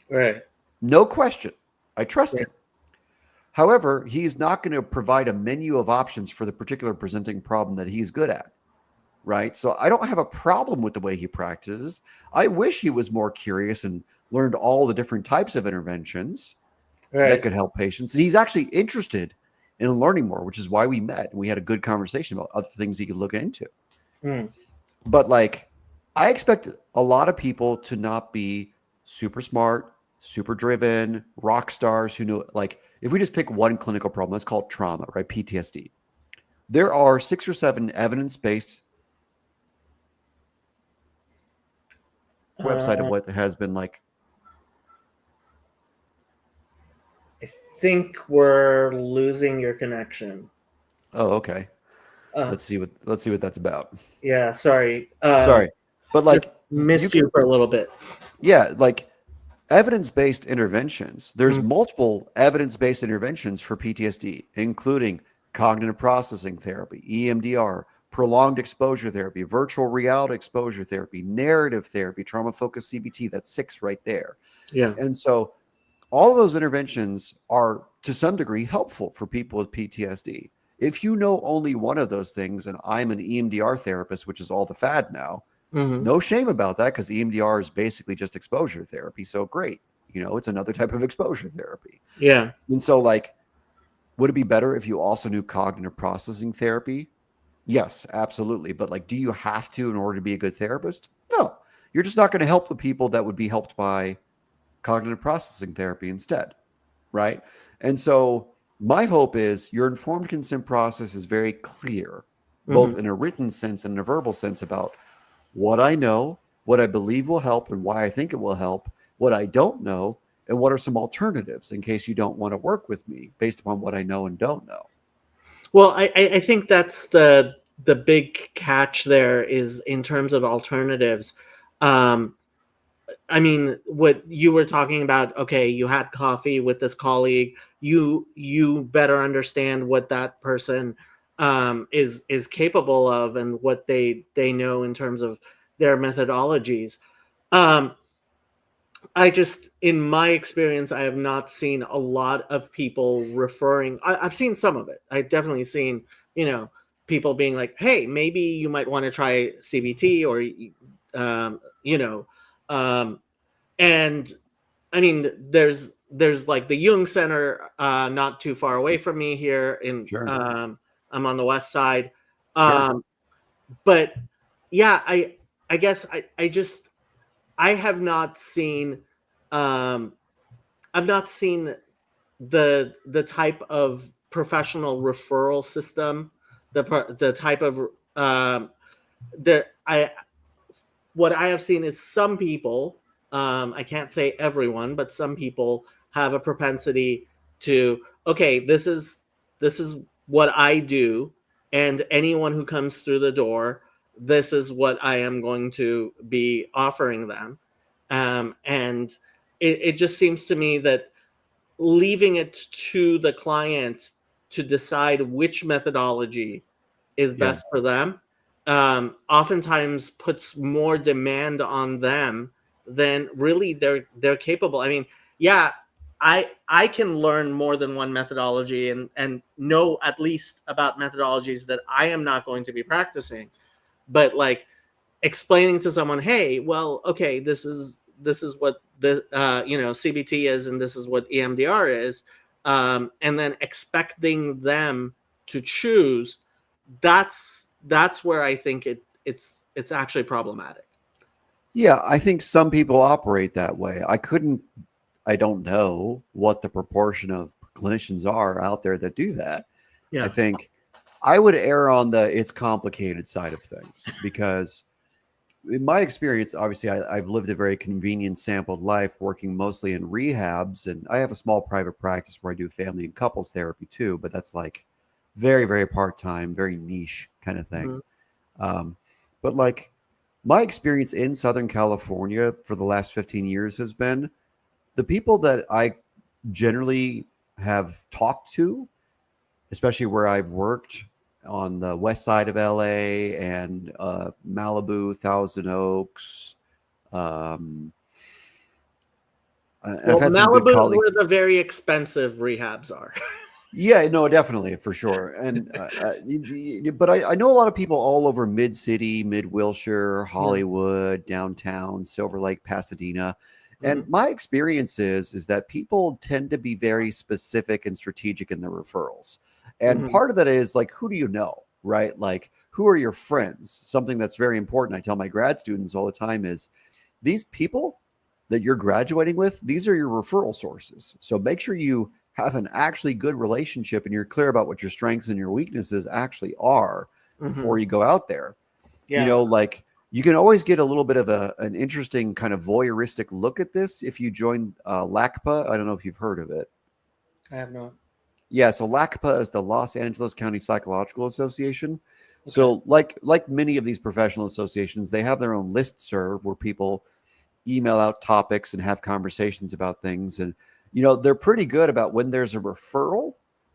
Right. No question. I trust Yeah. him. However, he's not going to provide a menu of options for the particular presenting problem that he's good at. Right. So I don't have a problem with the way he practices. I wish he was more curious and learned all the different types of interventions that could help patients. And he's actually interested in learning more, which is why we met. And we had a good conversation about other things he could look into. But like, I expect a lot of people to not be super smart, super driven, rock stars who know, like, if we just pick one clinical problem, let's call it trauma, right? PTSD. There are 6 or 7 evidence-based website of what has been like. I think we're losing your connection. Oh, okay. Let's see what that's about. Yeah, sorry. Sorry, but like missed you for a little bit. Yeah, like evidence-based interventions. There's multiple evidence-based interventions for PTSD, including cognitive processing therapy, EMDR, prolonged exposure therapy, virtual reality exposure therapy, narrative therapy, trauma-focused CBT. That's 6 right there. Yeah. And so all of those interventions are to some degree helpful for people with PTSD. If you know only one of those things, and I'm an EMDR therapist, which is all the fad now, no shame about that, because EMDR is basically just exposure therapy. So great. You know, it's another type of exposure therapy. Yeah. And so like, would it be better if you also knew cognitive processing therapy? Yes, absolutely. But like, do you have to in order to be a good therapist? No. You're just not going to help the people that would be helped by cognitive processing therapy instead, right? And so my hope is your informed consent process is very clear, both in a written sense and in a verbal sense, about what I know, what I believe will help, and why I think it will help, what I don't know, and what are some alternatives in case you don't want to work with me based upon what I know and don't know. Well, I think that's the big catch there is in terms of alternatives. I mean, what you were talking about, okay, you had coffee with this colleague, you better understand what that person is capable of and what they know in terms of their methodologies. I just, in my experience, I have not seen a lot of people referring. I've seen some of it. I've definitely seen, people being like, "Hey, maybe you might want to try CBT," or, and I mean, there's like the Jung Center, not too far away from me here in. Sure. I'm on the west side, Sure. but yeah, I guess I have not seen I've not seen the type of professional referral system, the type of I what I have seen is some people, I can't say everyone, but some people have a propensity to, okay, this is what I do, and anyone who comes through the door, this is what I am going to be offering them. And it just seems to me that leaving it to the client to decide which methodology is Yeah. best for them oftentimes puts more demand on them than really they're capable. I mean, yeah, I can learn more than one methodology and know at least about methodologies that I am not going to be practicing, but like explaining to someone, hey, well, okay, this is what the CBT is, and this is what EMDR is, and then expecting them to choose, that's where I think it's actually problematic. Yeah, I think some people operate that way. I don't know what the proportion of clinicians are out there that do that. I Yeah. think I would err on the it's complicated side of things because in my experience, obviously, I've lived a very convenient sampled life working mostly in rehabs. And I have a small private practice where I do family and couples therapy too, but that's like very, very part time, very niche kind of thing. Mhm. Um, but like my experience in Southern California for the last 15 years has been the people that I generally have talked to, especially where I've worked on the west side of LA and Malibu, Thousand Oaks. Um, and I've Well, had some good Malibu is where colleagues. the very expensive rehabs are. Yeah, no, definitely for sure. And but I know a lot of people all over Mid City, Mid Wilshire, Yeah. Hollywood, downtown, Silver Lake, Pasadena. And Mhm. my experience is that people tend to be very specific and strategic in their referrals. And Mhm. part of that is like, who do you know, right? Like, who are your friends? Something that's very important. I tell my grad students all the time is these people that you're graduating with, these are your referral sources. So make sure you have an actually good relationship and you're clear about what your strengths and your weaknesses actually are before Mhm. you go out there. Yeah. Like you can always get a little bit of an interesting kind of voyeuristic look at this if you join LACPA. I don't know if you've heard of it. I have not. Yeah, so LACPA is the Los Angeles County Psychological Association. Okay. So like many of these professional associations, they have their own listserv where people email out topics and have conversations about things. And, they're pretty good about when there's a referral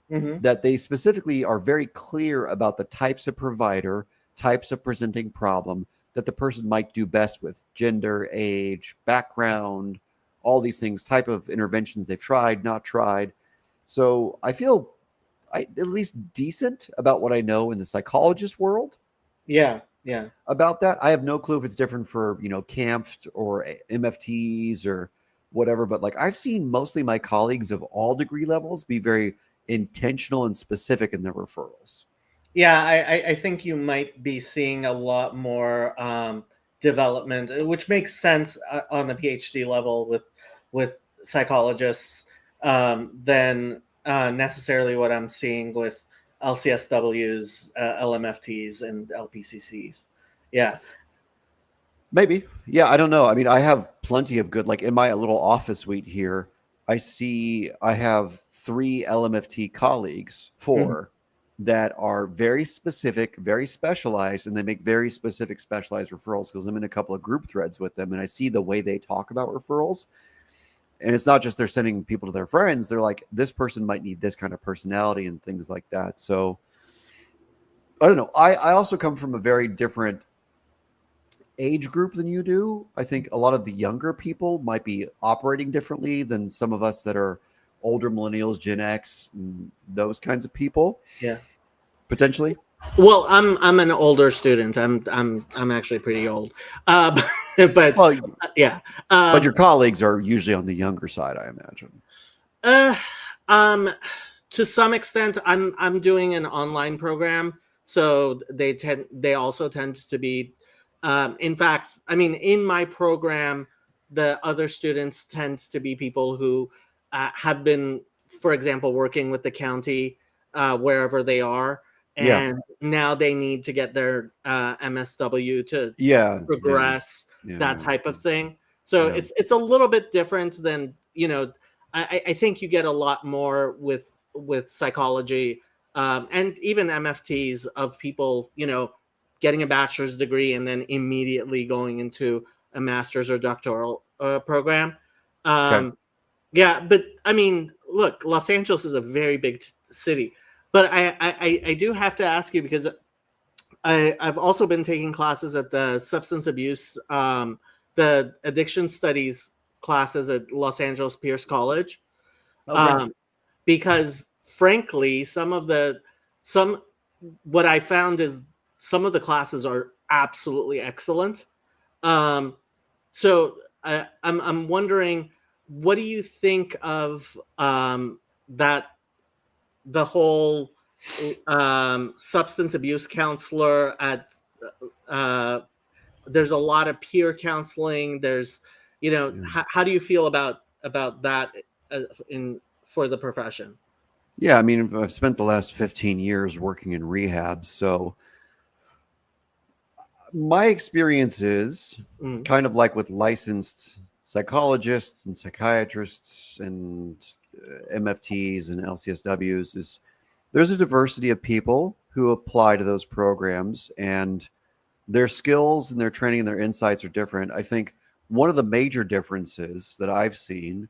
Mhm. that they specifically are very clear about the types of provider, types of presenting problem that the person might do best with gender, age, background, all these things, type of interventions they've tried, not tried. So I feel at least decent about what I know in the psychologist world Yeah. Yeah. about that. I have no clue if it's different for, CAMFT or MFTs or whatever, but like I've seen mostly my colleagues of all degree levels be very intentional and specific in their referrals. Yeah, I think you might be seeing a lot more development, which makes sense on the PhD level with psychologists than necessarily what I'm seeing with LCSWs, LMFTs, and LPCCs. Yeah. Maybe. Yeah, I don't know. I mean, I have plenty of good, like in my little office suite here, I have 3 LMFT colleagues, Mhm. 4 that are very specific, very specialized, and they make very specific specialized referrals because I'm in a couple of group threads with them and I see the way they talk about referrals. And it's not just they're sending people to their friends, they're like, this person might need this kind of personality and things like that. So I don't know. I also come from a very different age group than you do. I think a lot of the younger people might be operating differently than some of us that are older millennials, Gen X, and those kinds of people, Yeah. potentially. Well, I'm an older student. I'm actually pretty old, uh, but Well, yeah. but your Um, colleagues are usually on the younger side, I imagine. uh, um, to some extent, I'm doing an online program, so they also tend to be. In fact, I mean, in my program, the other students tend to be people who have been, for example, working with the county wherever they are, Yeah. and now they need to get their MSW to Yeah. Yeah. progress, that Yeah. type of thing. So Yeah. it's a little bit different than I think you get a lot more with psychology and even MFTs of people, getting a bachelor's degree and then immediately going into a master's or doctoral program. Okay. Yeah, but I mean, look, Los Angeles is a very big city, but I do have to ask you because I've also been taking classes at the substance abuse, the addiction studies classes at Los Angeles Pierce College, Okay. um, because frankly, some what I found is some of the classes are absolutely excellent. Um, so I'm wondering, what do you think of that the whole substance abuse counselor at uh, there's a lot of peer counseling. There's, Yeah. how do you feel about that in for the profession? Yeah, I mean, I've spent the last 15 years working in rehab, so my experience is Mm, kind of like with licensed psychologists and psychiatrists and MFTs and LCSWs is there's a diversity of people who apply to those programs, and their skills and their training and their insights are different. I think one of the major differences that I've seen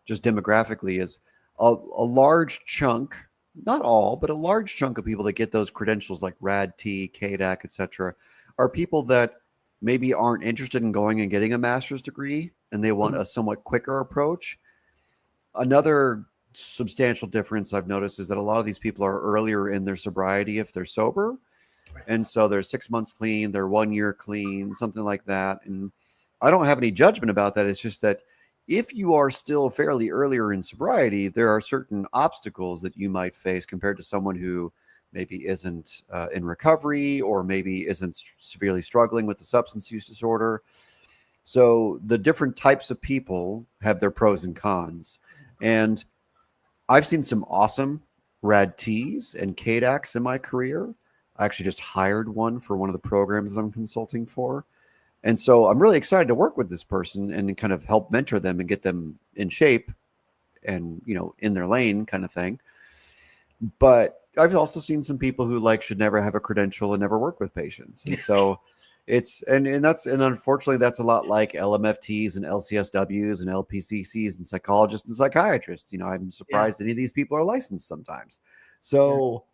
just demographically is a large chunk, not all, but a large chunk of people that get those credentials like RAD-T, KDAC, etc., are people that maybe aren't interested in going and getting a master's degree and they want mhm. a somewhat quicker approach. Another substantial difference I've noticed is that a lot of these people are earlier in their sobriety if they're sober. And so they're 6 months clean, they're 1 year clean, something like that. And I don't have any judgment about that. It's just that if you are still fairly earlier in sobriety, there are certain obstacles that you might face compared to someone who maybe isn't in recovery or maybe isn't severely struggling with a substance use disorder. So the different types of people have their pros and cons. And I've seen some awesome rad T's and KDACs in my career. I actually just hired one for one of the programs that I'm consulting for. And so I'm really excited to work with this person and kind of help mentor them and get them in shape and, in their lane kind of thing. But I've also seen some people who should never have a credential and never work with patients. And so and unfortunately that's a lot like LMFTs and LCSWs and LPCCs and psychologists and psychiatrists. I'm Yeah, surprised any of these people are licensed sometimes. yeah, So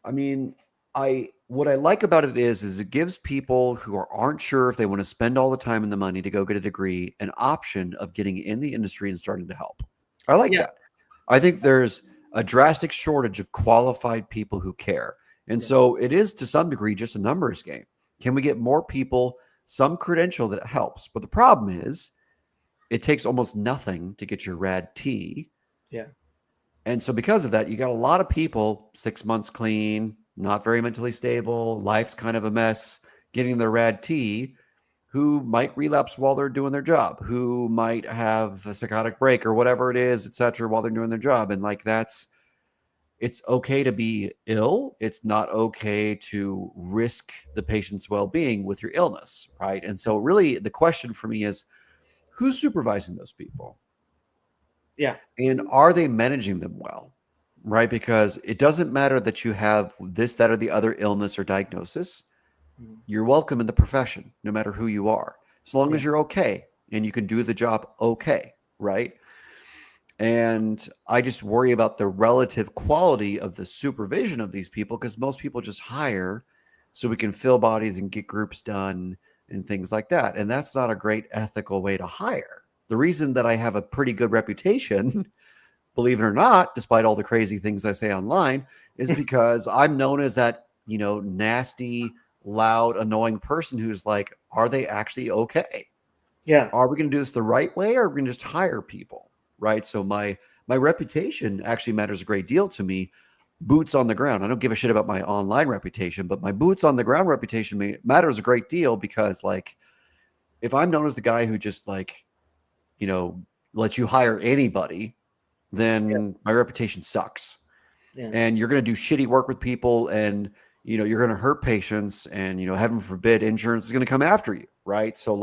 I mean, I what I like about it is it gives people who aren't sure if they want to spend all the time and the money to go get a degree an option of getting in the industry and starting to help. I like yeah, that. I think there's a drastic shortage of qualified people who care. And yeah, so it is to some degree just a numbers game. Can we get more people some credential that helps? But the problem is it takes almost nothing to get your rad T. yeah, And so because of that, you got a lot of people 6 months clean, not very mentally stable, life's kind of a mess, getting their rad T, who might relapse while they're doing their job, who might have a psychotic break or whatever it is, et cetera, while they're doing their job. And it's okay to be ill. It's not okay to risk the patient's well-being with your illness, right? And so really the question for me is, who's supervising those people? yeah, And are they managing them well? Right? Because it doesn't matter that you have this, that, or the other illness or diagnosis. mm, You're welcome in the profession, no matter who you are, as long yeah, as you're okay and you can do the job okay. Right. And I just worry about the relative quality of the supervision of these people because most people just hire so we can fill bodies and get groups done and things like that. And that's not a great ethical way to hire. The reason that I have a pretty good reputation, believe it or not, despite all the crazy things I say online, is because I'm known as that, nasty, loud, annoying person who's like, are they actually okay? yeah, Are we going to do this the right way, or are we going to just hire people? Right. So my reputation actually matters a great deal to me. Boots on the ground. I don't give a shit about my online reputation, but my boots on the ground reputation matters a great deal because, if I'm known as the guy who just you know lets you hire anybody, yeah, then my reputation sucks. yeah, And you're going to do shitty work with people, and you're going to hurt patients, and heaven forbid, insurance is going to come after you, right? So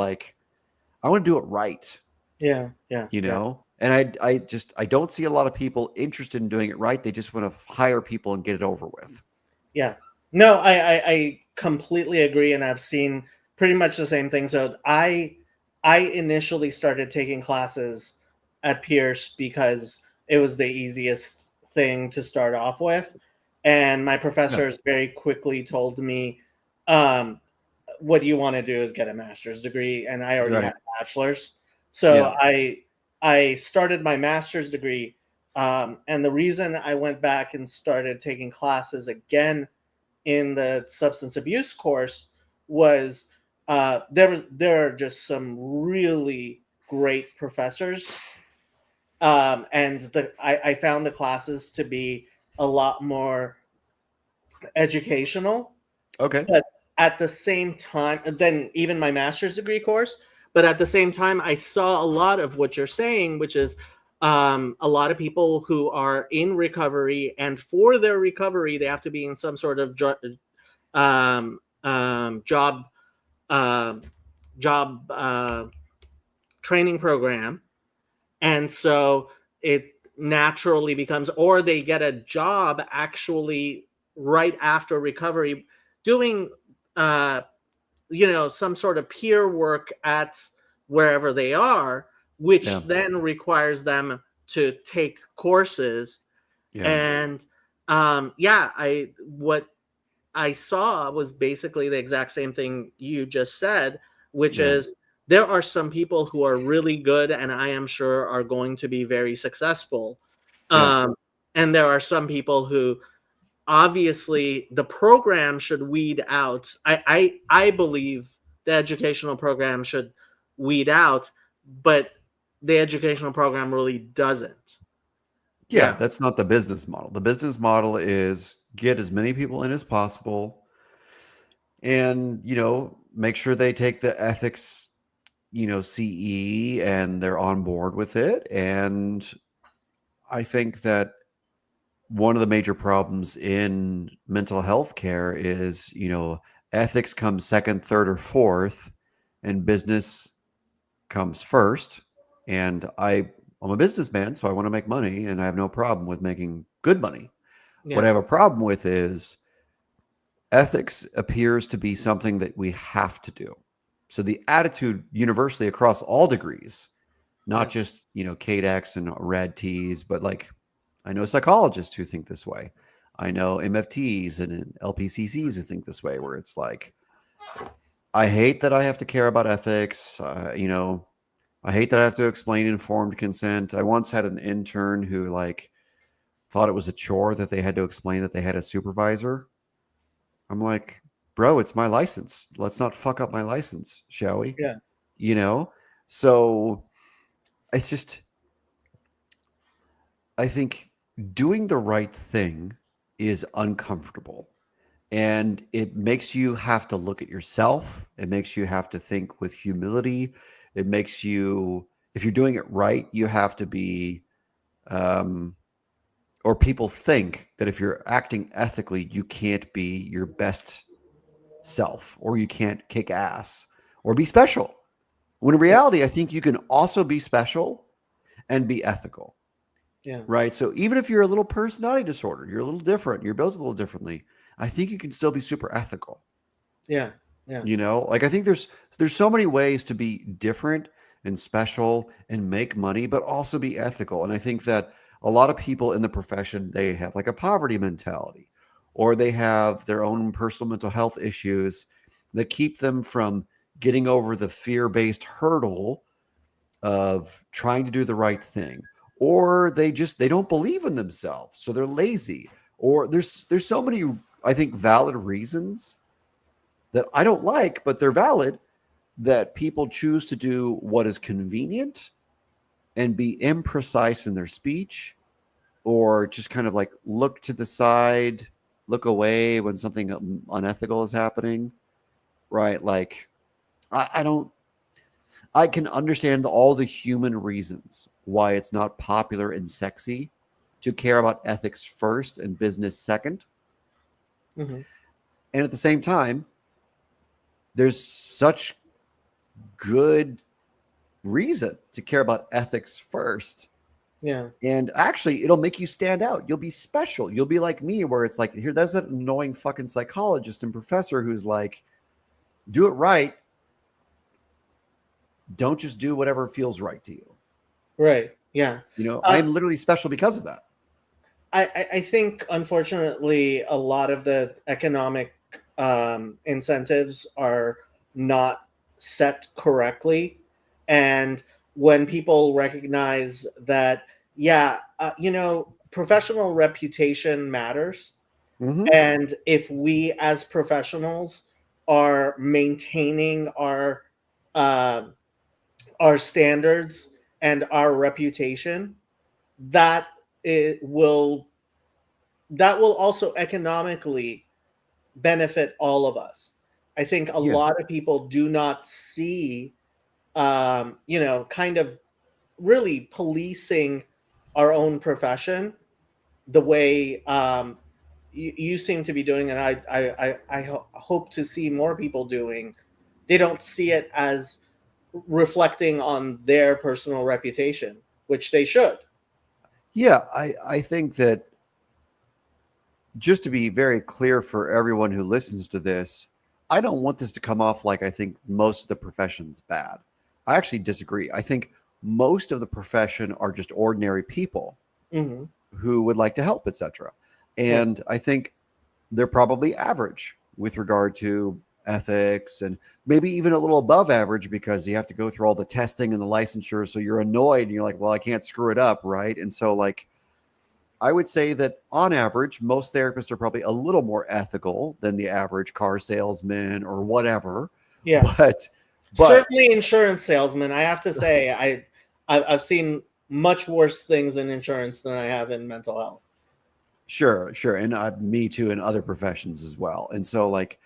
I want to do it right, yeah, yeah, yeah, and I don't see a lot of people interested in doing it right. They just want to hire people and get it over with. yeah. No, I completely agree, and I've seen pretty much the same thing. So I initially started taking classes at Pierce because it was the easiest thing to start off with, and my Yeah, professors very quickly told me, um, "What you want to do is get a master's degree," and I already had right. a bachelor's. So Yeah, I started my master's degree, and the reason I went back and started taking classes again in the substance abuse course was there are just some really great professors, and I found the classes to be a lot more educational, Okay. but at the same time, then even my master's degree course, but at the same time, I saw a lot of what you're saying, which is a lot of people who are in recovery, and for their recovery, they have to be in some sort of job um job training program, and so it naturally becomes, or they get a job actually right after recovery doing uh, some sort of peer work at wherever they are, which Yeah. then requires them to take courses. Yeah. And yeah, I what I saw was basically the exact same thing you just said, which Yeah. is there are some people who are really good and I am sure are going to be very successful. Yeah. Um, and there are some people who obviously the program should weed out. I believe the educational program should weed out, but the educational program really doesn't. Yeah, Yeah. that's not the business model. The business model is get as many people in as possible and, make sure they take the ethics, CE and they're on board with it. And I think that one of the major problems in mental health care is, ethics comes second, third, or fourth, and business comes first. And I'm a businessman, so I want to make money, and I have no problem with making good money. What I Yeah. have a problem with is ethics appears to be something that we have to do. So the attitude universally across all degrees, not Yeah. just, KDEX and rad Ts, but like I know psychologists who think this way. I know MFTs and LPCCs who think this way, where it's like, I hate that I have to care about ethics. I hate that I have to explain informed consent. I once had an intern who like thought it was a chore that they had to explain that they had a supervisor. I'm like, bro, it's my license. Let's not fuck up my license, shall we? Yeah. You know? So it's just, I think doing the right thing is uncomfortable and it makes you have to look at yourself. It makes you have to think with humility. It makes you, if you're doing it right, you have to be, um, or people think that if you're acting ethically, you can't be your best self or you can't kick ass or be special. When in Yeah. reality, I think you can also be special and be ethical, Yeah. right? So even if you're a little personality disorder, you're a little different, you're built a little differently, I think you can still be super ethical. Yeah. Yeah. Like I think there's so many ways to be different and special and make money, but also be ethical. And I think that a lot of people in the profession, they have like a poverty mentality or they have their own personal mental health issues that keep them from getting over the fear-based hurdle of trying to do the right thing. Or they don't believe in themselves, so they're lazy. Or there's so many, I think, valid reasons that I don't like, but they're valid, that people choose to do what is convenient and be imprecise in their speech or just kind of like look to the side, look away when something unethical is happening, right? Like, I don't, I can understand all the human reasons why it's not popular and sexy to care about ethics first and business second. Hmm. And at the same time, there's such good reason to care about ethics first. Yeah. And actually, it'll make you stand out. You'll be special. You'll be like me, where it's like, here, there's that annoying fucking psychologist and professor who's like, do it right. Don't just do whatever feels right to you. Right. Yeah. I'm literally special because of that. I think, unfortunately, a lot of the economic incentives are not set correctly. And when people recognize that, yeah, professional reputation matters, Hmm. And if we as professionals are maintaining uh, our standards and our reputation, that it will that will also economically benefit all of us. I think a Yeah. lot of people do not see, kind of really policing our own profession the way you seem to be doing, and I hope to see more people doing. They don't see it as reflecting on their personal reputation, which they should. Yeah. I think that, just to be very clear for everyone who listens to this, I don't want this to come off like I think most of the profession's bad. I actually disagree. I think most of the profession are just ordinary people Hmm. who would like to help, etc. Yeah, And I think they're probably average with regard to ethics, and maybe even a little above average because you have to go through all the testing and the licensure. So you're annoyed and you're like, well, I can't screw it up. Right. And so, like, I would say that on average, most therapists are probably a little more ethical than the average car salesman or whatever. yeah. But Certainly, insurance salesmen. I have to say, I've seen much worse things in insurance than I have in mental health. sure, sure. And me too, in other professions as well. And so, like,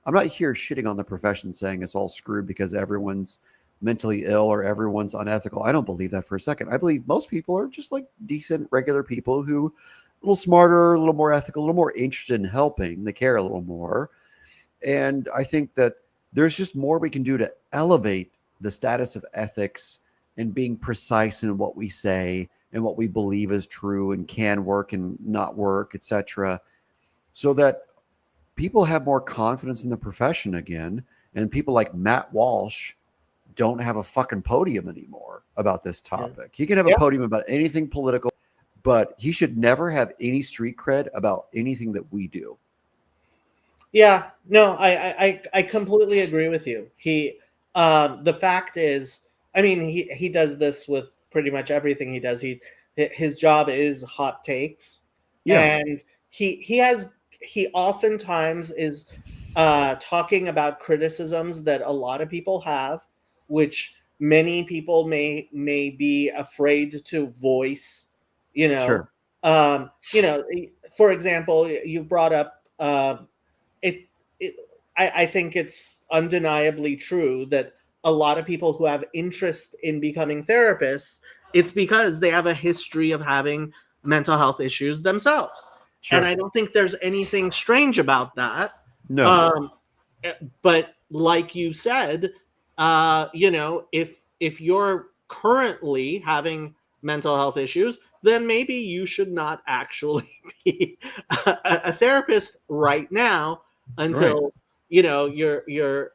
I'm not here shitting on the profession saying it's all screwed because everyone's mentally ill or everyone's unethical. I don't believe that for a second. I believe most people are just like decent, regular people who a little smarter, a little more ethical, a little more interested in helping. They care a little more. And I think that there's just more we can do to elevate the status of ethics and being precise in what we say and what we believe is true and can work and not work, etc., so that people have more confidence in the profession again. And people like Matt Walsh don't have a fucking podium anymore about this Yeah, topic. He can have a yeah, podium about anything political, but he should never have any street cred about anything that we do. yeah. No, I completely agree with you. The fact is, I mean, he does this with pretty much everything he does. His job is hot takes, Yeah, and he oftentimes is talking about criticisms that a lot of people have, which many people may be afraid to voice. You know, sure. you know. For example, you brought up it. It I think it's undeniably true that a lot of people who have interest in becoming therapists, it's because they have a history of having mental health issues themselves. And Sure. I don't think there's anything strange about that. No. Um, but like you said, if you're currently having mental health issues, then maybe you should not actually be a therapist right now Right. until you're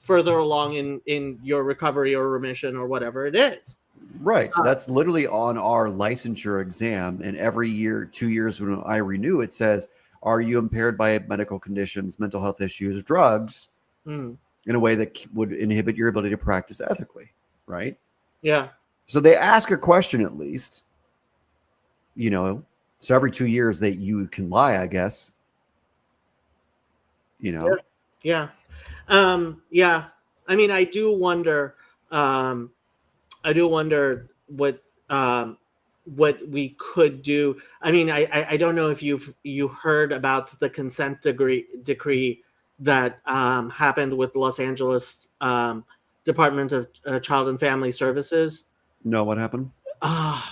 further along in your recovery or remission or whatever it is. Right. Uh, That's literally on our licensure exam. And every year, 2 years when I renew, it says, are you impaired by medical conditions, mental health issues, drugs, mm, in a way that would inhibit your ability to practice ethically? Right. yeah, So they ask a question at least, you know, so every 2 years that you can lie, I guess, you yeah, know. yeah, yeah. I mean, Um, I do wonder what we could do. I mean, I don't know if you heard about the consent decree that happened with Los Angeles Department of Child and Family Services. No, what happened?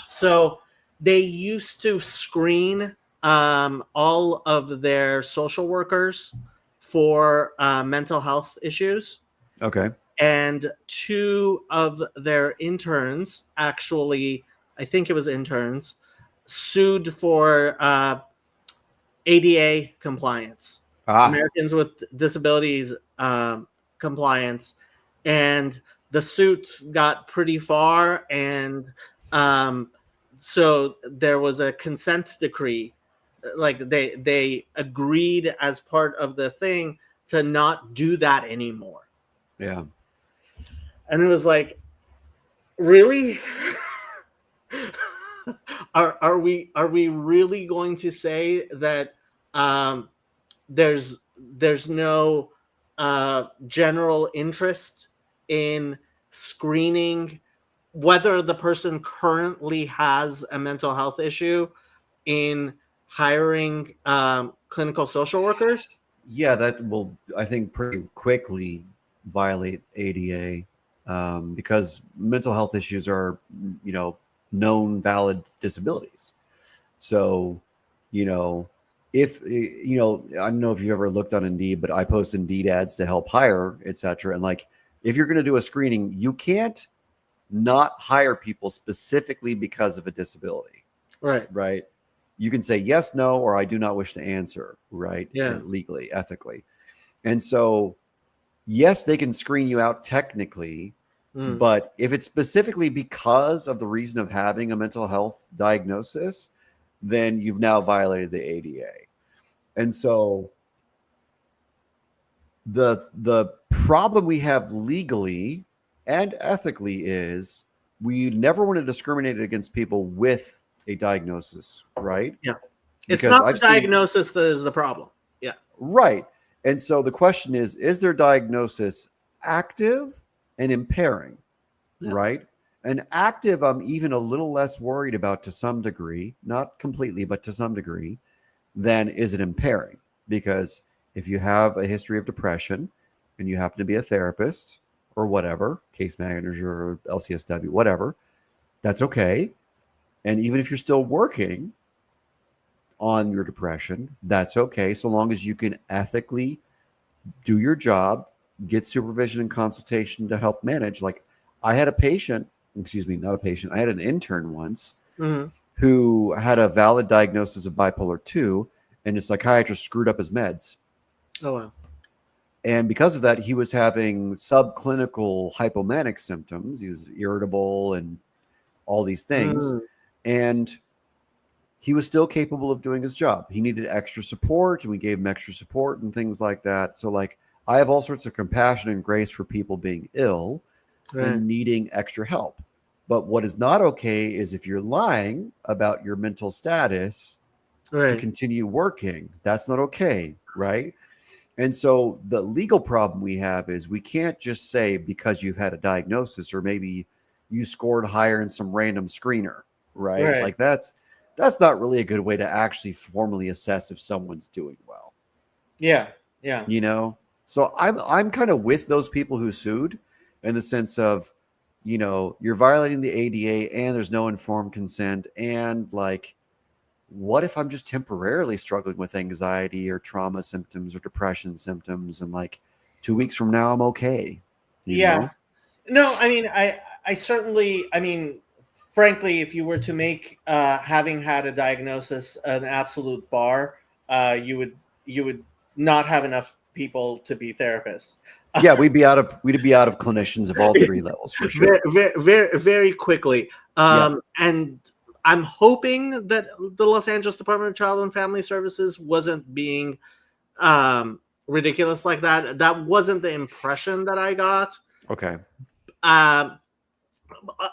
So they used to screen all of their social workers for mental health issues, Okay. and two of their interns actually, I think it was interns, sued for ADA compliance, Ah, Americans with Disabilities compliance, and the suit got pretty far, and um, so there was a consent decree. Like they agreed as part of the thing to not do that anymore, yeah. and it was like, really? Are we really going to say that um, there's no general interest in screening whether the person currently has a mental health issue in hiring clinical social workers. Yeah, that will, I think, pretty quickly violate ADA, because mental health issues are, you know, known valid disabilities. So, you know, if you know, I don't know if you ever looked on Indeed, but I post Indeed ads to help hire, etc. And like, if you're going to do a screening, you can't not hire people specifically because of a disability, Right. right? You can say yes, no, or I do not wish to answer, right? Yeah. Legally, ethically. And so, yes, they can screen you out technically, Mm. but if it's specifically because of the reason of having a mental health diagnosis, then you've now violated the ADA. And so the problem we have legally and ethically is we never want to discriminate against people with a diagnosis, right? Yeah. It's Because not the I've seen diagnosis that is the problem. Yeah. right. And so the question is their diagnosis active and impairing, Yeah. right? And active, I'm even a little less worried about to some degree, not completely, but to some degree, than is it impairing. Because if you have a history of depression and you happen to be a therapist or whatever, case manager or LCSW, whatever, that's okay. And even if you're still working on your depression, that's okay, so long as you can ethically do your job, get supervision and consultation to help manage. Like, I had a patient, excuse me, not a patient, I had an intern once Mm-hmm. who had a valid diagnosis of bipolar 2, and a psychiatrist screwed up his meds. Oh wow. And because of that, he was having subclinical hypomanic symptoms. He was irritable and all these things. Mm. And he was still capable of doing his job. He needed extra support, and we gave him extra support and things like that. So, like, I have all sorts of compassion and grace for people being ill Right. and needing extra help. But what is not okay is if you're lying about your mental status to Right. continue working. That's not okay, right? And so the legal problem we have is we can't just say because you've had a diagnosis or maybe you scored higher in some random screener, right? Right. Like that's not really a good way to actually formally assess if someone's doing well, Yeah. Yeah. you know? So I'm kind of with those people who sued in the sense of, you know, you're violating the ADA and there's no informed consent, and like, what if I'm just temporarily struggling with anxiety or trauma symptoms or depression symptoms, and like 2 weeks from now I'm okay, you Yeah. know? No, I mean, I certainly, I mean, frankly, if you were to make having had a diagnosis an absolute bar, you would not have enough people to be therapists. Yeah, we'd be out of clinicians of all degree levels for very, sure. very quickly. Yeah. And I'm hoping that the Los Angeles Department of Child and Family Services wasn't being um, ridiculous like that. That wasn't the impression that I got. Okay. Um,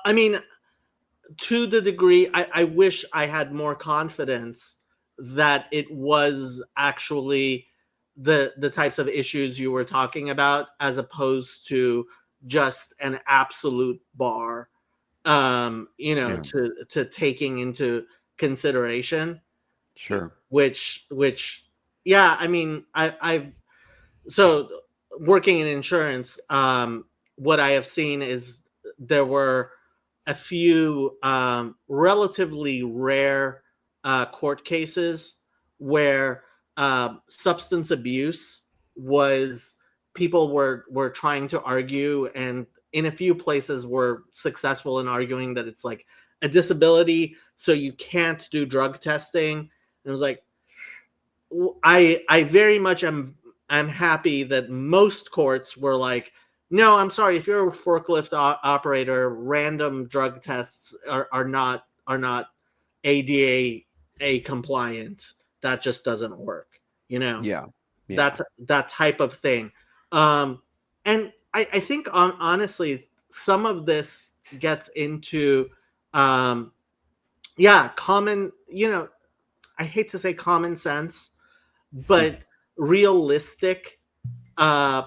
I mean, to the degree, I wish I had more confidence that it was actually the types of issues you were talking about, as opposed to just an absolute bar, Yeah. to taking into consideration, Sure. which yeah, I mean, I've so working in insurance, what I have seen is there were a few relatively rare court cases where substance abuse was people were trying to argue, and in a few places were successful in arguing that it's like a disability, so you can't do drug testing. And it was like, I very much am happy that most courts were like, no, I'm sorry, if you're a forklift operator, random drug tests are not ADA compliant. That just doesn't work. You know, Yeah. Yeah. that type of thing. And I think honestly, some of this gets into yeah, common. I hate to say common sense, but realistic,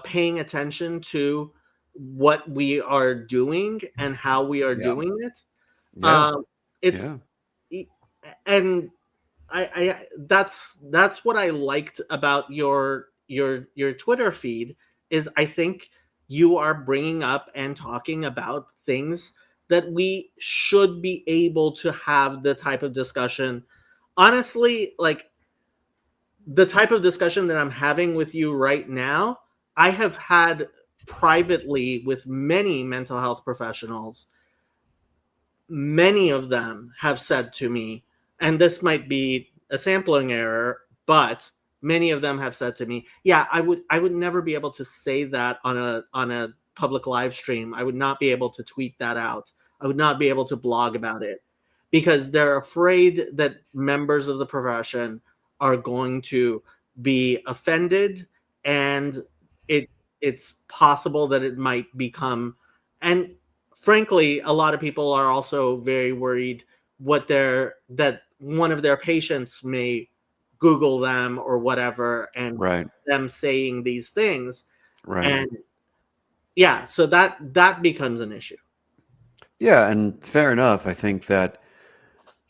paying attention to what we are doing and how we are Yeah. doing it. Yeah. Um, it's Yeah. and that's what I liked about your Twitter feed is I think you are bringing up and talking about things that we should be able to have the type of discussion. Honestly, like the type of discussion that I'm having with you right now, I have had privately with many mental health professionals. Many of them have said to me, and this might be a sampling error, but many of them have said to me, yeah, I would never be able to say that on a public live stream. I would not be able to tweet that out. I would not be able to blog about it because they're afraid that members of the profession are going to be offended, and it it's possible that it might become, and frankly, a lot of people are also very worried that one of their patients may Google them or whatever and see Right. them saying these things. Right. And yeah, so that becomes an issue. Yeah. And fair enough. I think that,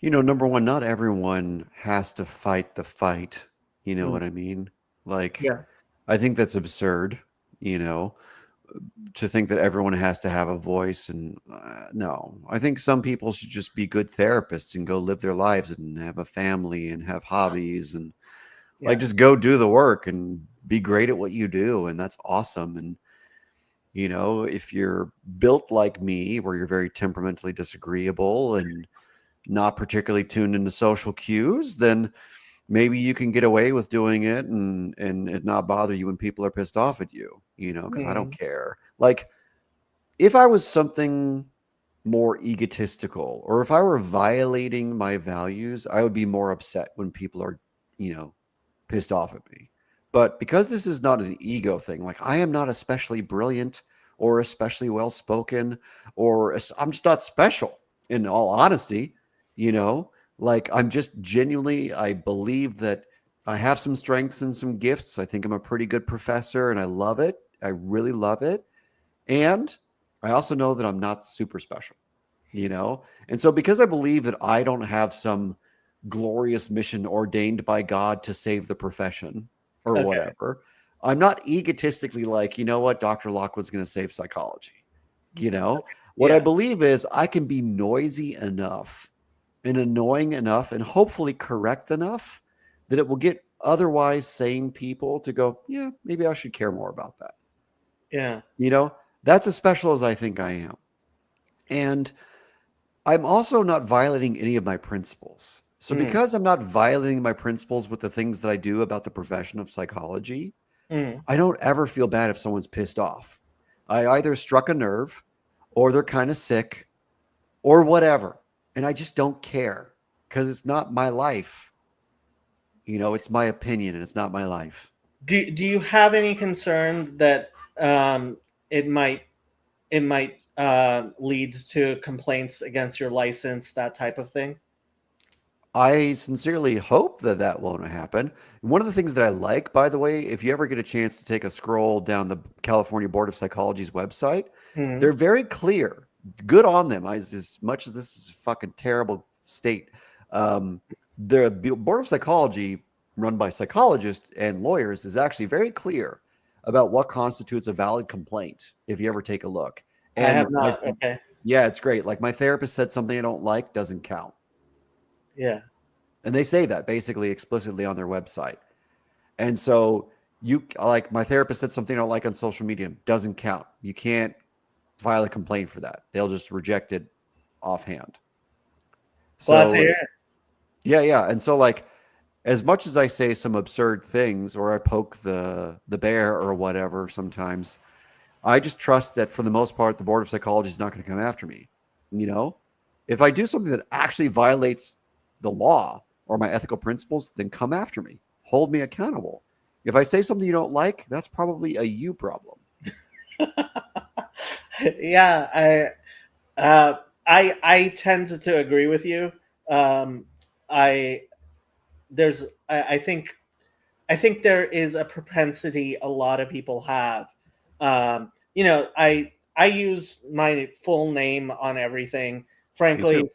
number one, not everyone has to fight the fight. You know Mm, what I mean? Like, yeah. I think that's absurd, you know, to think that everyone has to have a voice. And no, I think some people should just be good therapists and go live their lives and have a family and have hobbies and like Yeah. just go do the work and be great at what you do. And that's awesome. And, if you're built like me, where you're very temperamentally disagreeable and not particularly tuned into social cues, then maybe you can get away with doing it and it not bother you when people are pissed off at you, because I don't Mm, care. Like if I was something more egotistical or if I were violating my values, I would be more upset when people are, you know, pissed off at me. But because this is not an ego thing, like I am not especially brilliant or especially well spoken I'm just not special in all honesty, you know, like I'm just genuinely, I believe that I have some strengths and some gifts. I think I'm a pretty good professor and I love it. I really love it. And I also know that I'm not super special, you know? And so because I believe that I don't have some glorious mission ordained by God to save the profession or okay. whatever, I'm not egotistically like, you know what, Dr. Lockwood's going to save psychology. You know, what I Yeah. believe is I can be noisy enough and annoying enough and hopefully correct enough that it will get otherwise sane people to go, yeah, maybe I should care more about that. Yeah. You know, that's as special as I think I am. And I'm also not violating any of my principles. So Mm, because I'm not violating my principles with the things that I do about the profession of psychology, mm. I don't ever feel bad if someone's pissed off. I either struck a nerve or they're kind of sick or whatever. And I just don't care because it's not my life. It's my opinion and it's not my life. Do you have any concern that it might lead to complaints against your license, that type of thing? I sincerely hope that that won't happen. One of the things that I like, by the way, if you ever get a chance to take a scroll down the California Board of Psychology's website, Mm, they're very clear. Good on them. As much as this is a fucking terrible state, um, the Board of Psychology, run by psychologists and lawyers, is actually very clear about what constitutes a valid complaint. If you ever take a look, I and have not. Okay. yeah, it's great. Like my therapist said something I don't like doesn't count. Yeah. And they say that basically explicitly on their website. And so like my therapist said something I don't like on social media doesn't count. You can't file a complaint for that. They'll just reject it offhand. Glad to So hear it. yeah, yeah. And so like as much as I say some absurd things or I poke the bear or whatever sometimes, I just trust that for the most part the Board of Psychology is not going to come after me. You know? If I do something that actually violates the law or my ethical principles, then come after me. Hold me accountable. If I say something you don't like, that's probably a you problem. Yeah, I tend to agree with you. Um, I I think I think there is a propensity a lot of people have. You know, I use my full name on everything. Me too. Frankly,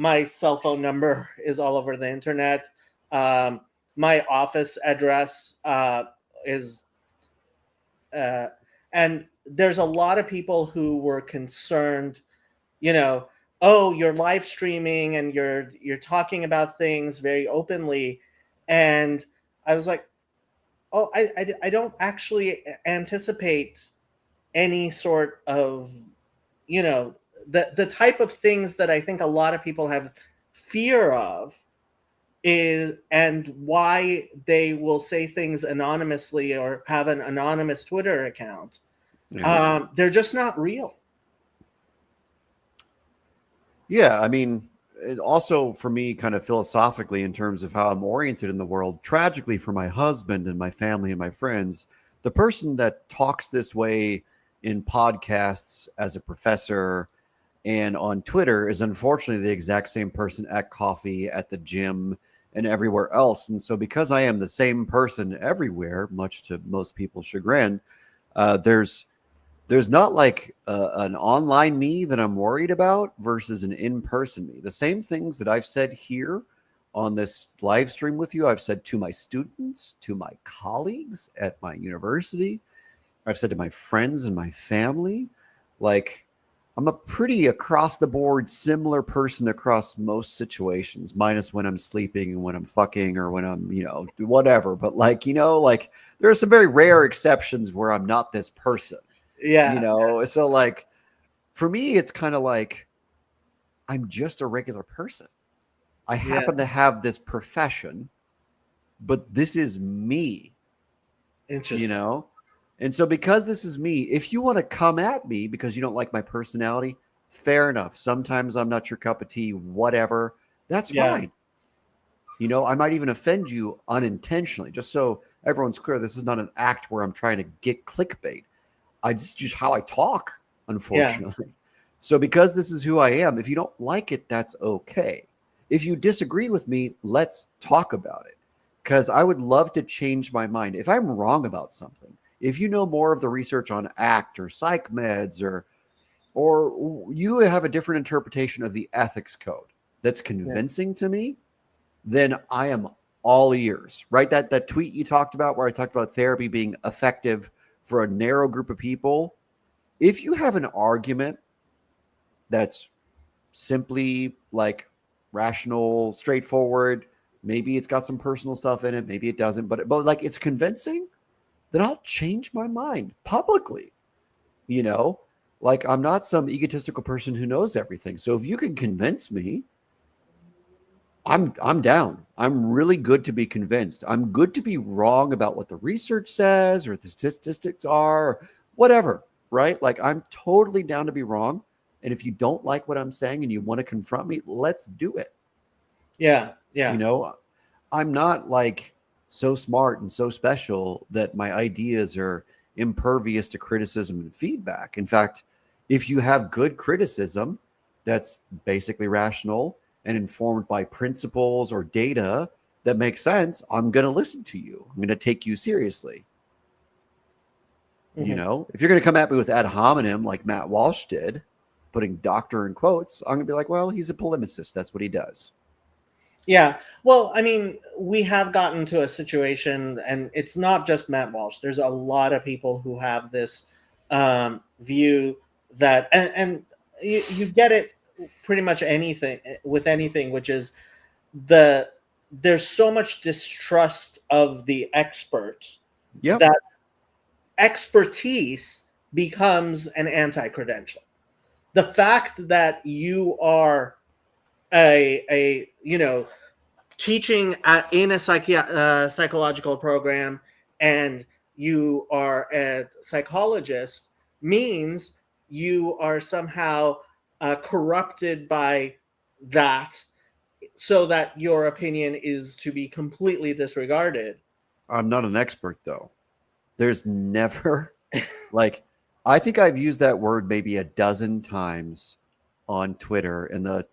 my cell phone number is all over the internet. Um, my office address is uh, and there's a lot of people who were concerned, you know, oh, you're live streaming and you're talking about things very openly, and I was like, oh, I don't actually anticipate any sort of, you know, the type of things that I think a lot of people have fear of is, and why they will say things anonymously or have an anonymous Twitter account. Yeah. They're just not real. Yeah, I mean, it also for me, kind of philosophically, in terms of how I'm oriented in the world, tragically for my husband and my family and my friends, the person that talks this way in podcasts as a professor and on Twitter is unfortunately the exact same person at coffee, at the gym, and everywhere else. And so, because I am the same person everywhere, much to most people's chagrin, there's not like an online me that I'm worried about versus an in-person me. The same things that I've said here on this live stream with you, I've said to my students, to my colleagues at my university. I've said to my friends and my family. Like, I'm a pretty across the board similar person across most situations, minus when I'm sleeping and when I'm fucking or when I'm, whatever. But like, like there are some very rare exceptions where I'm not this person. Yeah. So like for me it's kind of like I'm just a regular person. I happen to have this profession, but this is me. Interesting. And so because this is me, if you want to come at me because you don't like my personality, fair enough. Sometimes I'm not your cup of tea, whatever. That's Yeah. fine. I might even offend you unintentionally, just so everyone's clear. This is not an act where I'm trying to get clickbait. I just how I talk, Yeah. unfortunately. So because this is who I am, if you don't like it, that's okay. If you disagree with me, let's talk about it. Because I would love to change my mind. If I'm wrong about something, if you know more of the research on ACT or psych meds, or you have a different interpretation of the ethics code that's Yeah. convincing to me, then I am all ears. Right? That tweet you talked about where I talked about therapy being effective for a narrow group of people. If you have an argument that's simply like rational, straightforward, maybe it's got some personal stuff in it, maybe it doesn't, but like it's convincing, then I'll change my mind publicly. You know, like I'm not some egotistical person who knows everything. So if you can convince me, I'm down. I'm really good to be convinced. I'm good to be wrong about what the research says or the statistics are, or whatever, right? Like I'm totally down to be wrong. And if you don't like what I'm saying and you want to confront me, let's do it. Yeah. You Yeah. know, I'm not like so smart and so special that my ideas are impervious to criticism and feedback. In fact, if you have good criticism that's basically rational and informed by principles or data that makes sense, I'm going to listen to you. I'm going to take you seriously. Hmm. If you're going to come at me with ad hominem like Matt Walsh did, putting doctor in quotes, I'm going to be like, well, he's a polemicist. That's what he does. Yeah. Well, I mean, we have gotten to a situation, and it's not just Matt Walsh. There's a lot of people who have this view that, and you get it pretty much anything with anything, which is the there's so much distrust of the expert Yep. that expertise becomes an anti-credential. The fact that you are a teaching in a psychological program and you are a psychologist means you are somehow corrupted by that, so that your opinion is to be completely disregarded. I'm not an expert, though. There's never, like, I think I've used that word maybe a dozen times on Twitter in the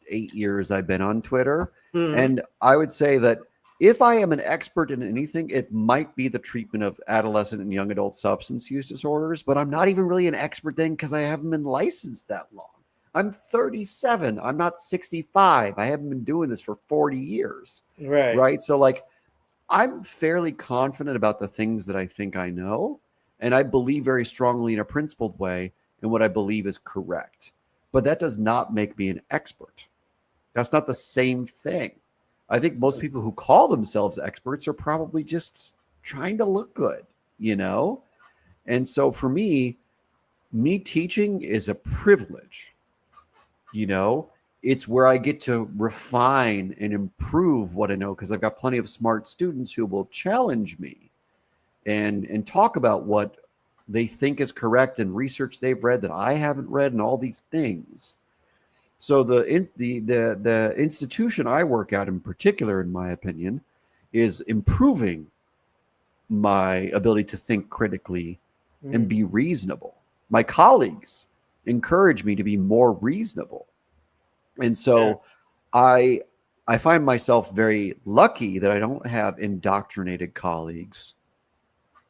8 years I've been on Twitter. Mm. And I would say that if I am an expert in anything, it might be the treatment of adolescent and young adult substance use disorders, but I'm not even really an expert then because I haven't been licensed that long. I'm 37. I'm not 65. I haven't been doing this for 40 years. Right. So, like, I'm fairly confident about the things that I think I know. And I believe very strongly in a principled way in what I believe is correct. But that does not make me an expert. That's not the same thing. I think most people who call themselves experts are probably just trying to look good, you know? And so for me teaching is a privilege, you know? It's where I get to refine and improve what I know because I've got plenty of smart students who will challenge me and talk about what they think is correct and research they've read that I haven't read and all these things. So the institution I work at in particular, in my opinion, is improving my ability to think critically and be reasonable. My colleagues encourage me to be more reasonable. And so I find myself very lucky that I don't have indoctrinated colleagues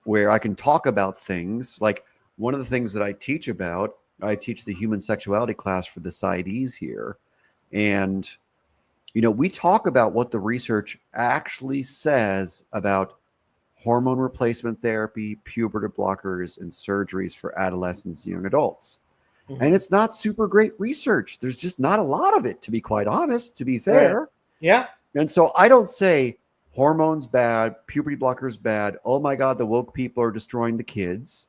where I can talk about things. Like one of the things that I teach about, I teach the human sexuality class for the PsyDs here. And, you know, we talk about what the research actually says about hormone replacement therapy, puberty blockers, and surgeries for adolescents and young adults. And it's not super great research. There's just not a lot of it, to be quite honest, to be fair. Yeah. And so I don't say hormones bad, puberty blockers bad. Oh my God, the woke people are destroying the kids.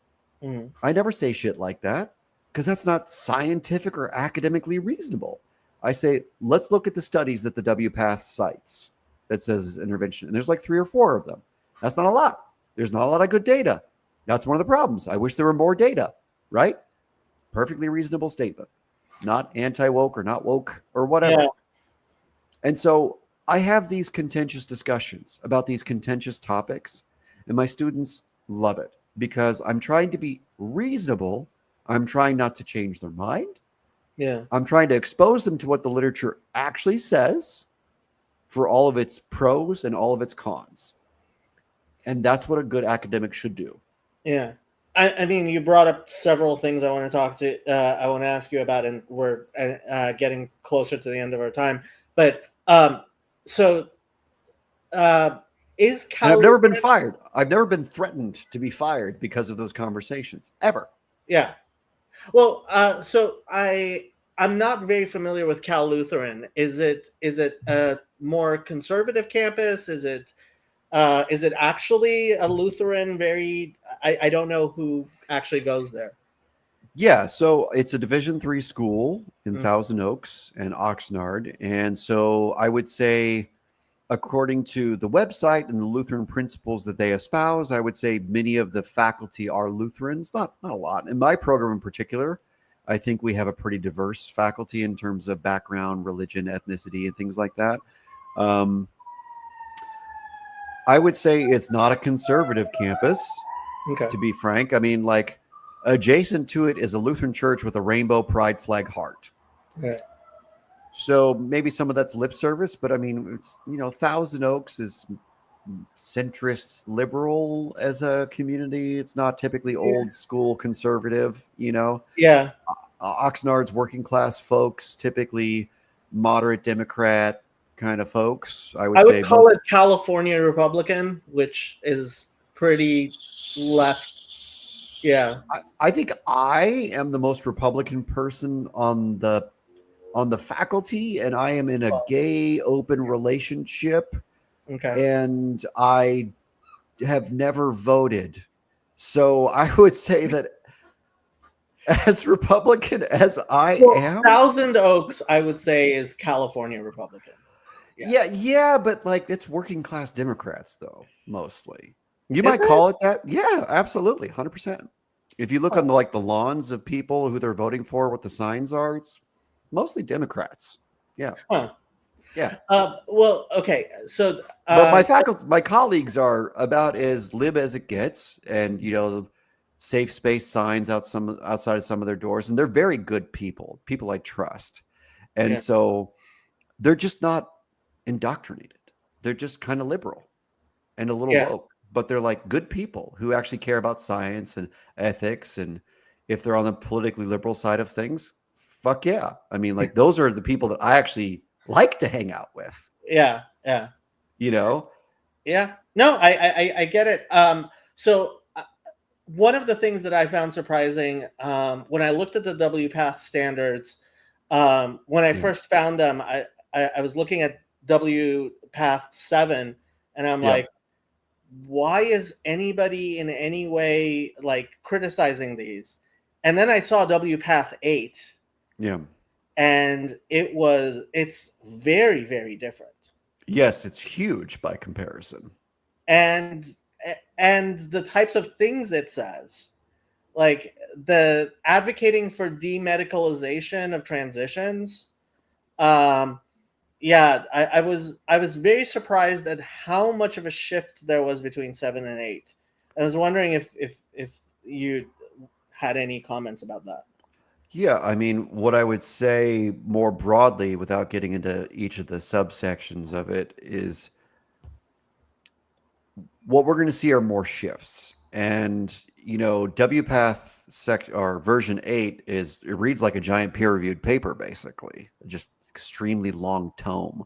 I never say shit like that because that's not scientific or academically reasonable. I say, let's look at the studies that the WPATH cites that says intervention. And there's like 3 or 4 of them. That's not a lot. There's not a lot of good data. That's one of the problems. I wish there were more data, right? Perfectly reasonable statement. Not anti-woke or not woke or whatever. Yeah. And so I have these contentious discussions about these contentious topics, and my students love it because I'm trying to be reasonable. I'm trying not to change their mind. Yeah. I'm trying to expose them to what the literature actually says for all of its pros and all of its cons. And that's what a good academic should do. Yeah. I mean, you brought up several things I want to I want to ask you about, and we're getting closer to the end of our time. But is And I've never been fired. I've never been threatened to be fired because of those conversations, ever. Yeah. Well, so I'm not very familiar with Cal Lutheran. Is it a more conservative campus? Is it actually a Lutheran? I don't know who actually goes there. Yeah, so it's a Division III school in Thousand Oaks and Oxnard. And so I would say, according to the website and the Lutheran principles that they espouse, I would say many of the faculty are Lutherans, not a lot. In my program in particular, I think we have a pretty diverse faculty in terms of background, religion, ethnicity, and things like that. I would say it's not a conservative campus, to be frank. I mean, like, adjacent to it is a Lutheran church with a rainbow pride flag heart. Okay. So maybe some of that's lip service, but I mean, it's, you know, Thousand Oaks is centrist liberal as a community. It's not typically old school conservative, you know? Yeah. Oxnard's working class folks, typically moderate Democrat kind of folks. I would call it California Republican, which is pretty left. Yeah. I think I am the most Republican person on the faculty, and I am in a gay open relationship. Okay. And I have never voted. So I would say that as Republican as I am, Thousand Oaks, I would say, is California Republican. Yeah, but like it's working class Democrats though, mostly. You might call it that. Yeah, absolutely, 100%. If you look on the lawns of people who they're voting for, what the signs are, it's mostly Democrats. Yeah. Huh. Yeah. Well, okay. So, but my colleagues are about as lib as it gets, and you know, safe space signs outside of some of their doors, and they're very good people I trust, and so they're just not indoctrinated. they're just kind of liberal and a little Yeah. woke, but they're like good people who actually care about science and ethics. And if they're on the politically liberal side of things, fuck yeah. I mean, like those are the people that I actually like to hang out with, Yeah. Yeah. you know? Yeah. No, I get it. So one of the things that I found surprising when I looked at the WPATH standards, when I Yeah. first found them, I was looking at WPATH 7, and I'm Yeah. like, why is anybody in any way like criticizing these? And then I saw WPATH 8, Yeah. and it's very, very different. Yes, it's huge by comparison. And and the types of things it says, like the advocating for demedicalization of transitions. um yeah, I was very surprised at how much of a shift there was between 7 and 8. I was wondering if you had any comments about that. Yeah, I mean, what I would say more broadly, without getting into each of the subsections of it, is what we're going to see are more shifts. And, WPATH or version 8 it reads like a giant peer reviewed paper, basically, just extremely long tome.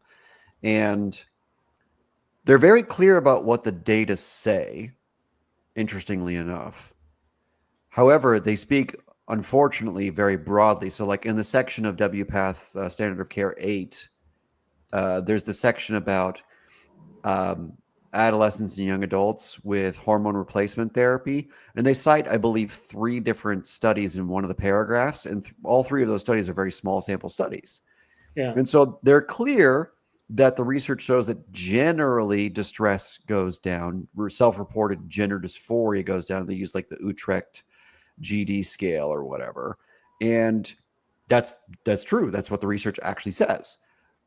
And they're very clear about what the data say, interestingly enough. However, they speak, unfortunately, very broadly. So, like in the section of WPATH Standard of Care 8, there's the section about um, adolescents and young adults with hormone replacement therapy. And they cite, I believe, 3 different studies in one of the paragraphs. And all 3 of those studies are very small sample studies. Yeah. And so they're clear that the research shows that generally distress goes down, self-reported gender dysphoria goes down. They use like the Utrecht GD scale or whatever. And that's true. That's what the research actually says.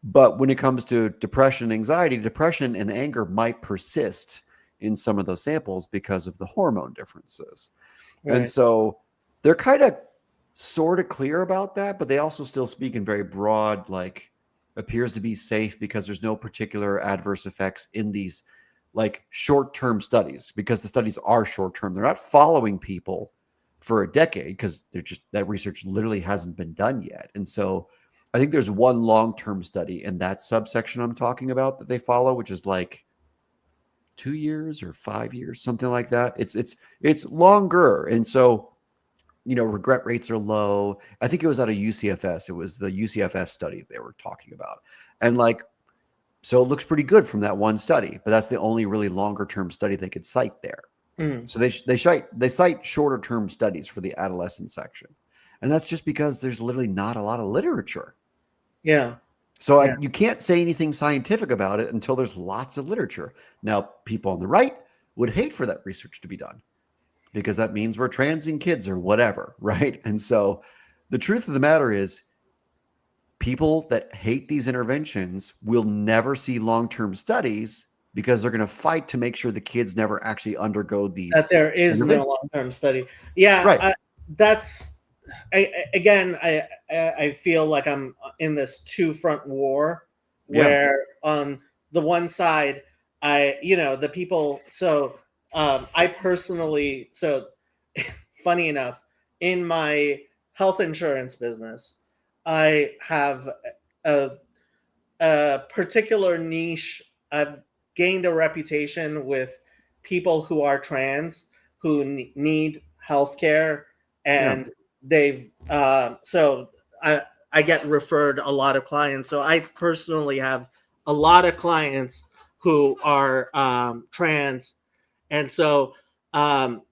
But when it comes to depression, anxiety, depression and anger might persist in some of those samples because of the hormone differences. And Right. so they're kind of sort of clear about that, but they also still speak in very broad, like appears to be safe because there's no particular adverse effects in these like short-term studies, because the studies are short-term. They're not following people for a decade because that research literally hasn't been done yet. And so I think there's one long-term study in that subsection I'm talking about that they follow, which is like 2 years or 5 years, something like that. It's longer. And so, regret rates are low. I think it was out of UCFS. It was the UCFS study they were talking about. And like, so it looks pretty good from that one study, but that's the only really longer term study they could cite there. Mm. So they cite shorter term studies for the adolescent section. And that's just because there's literally not a lot of literature. Yeah. So Yeah. you can't say anything scientific about it until there's lots of literature. Now, people on the right would hate for that research to be done because that means we're transing kids or whatever, right? And so the truth of the matter is people that hate these interventions will never see long-term studies because they're going to fight to make sure the kids never actually undergo That these there is no interventions. long-term study. Yeah. Right. That's again, I feel like I'm in this two-front war Yeah. where on the one side, the people. So I personally, so funny enough, in my health insurance business, I have a, a particular niche. I've gained a reputation with people who are trans who need healthcare, Yeah. and they've so I get referred a lot of clients. So I personally have a lot of clients who are trans, and so um,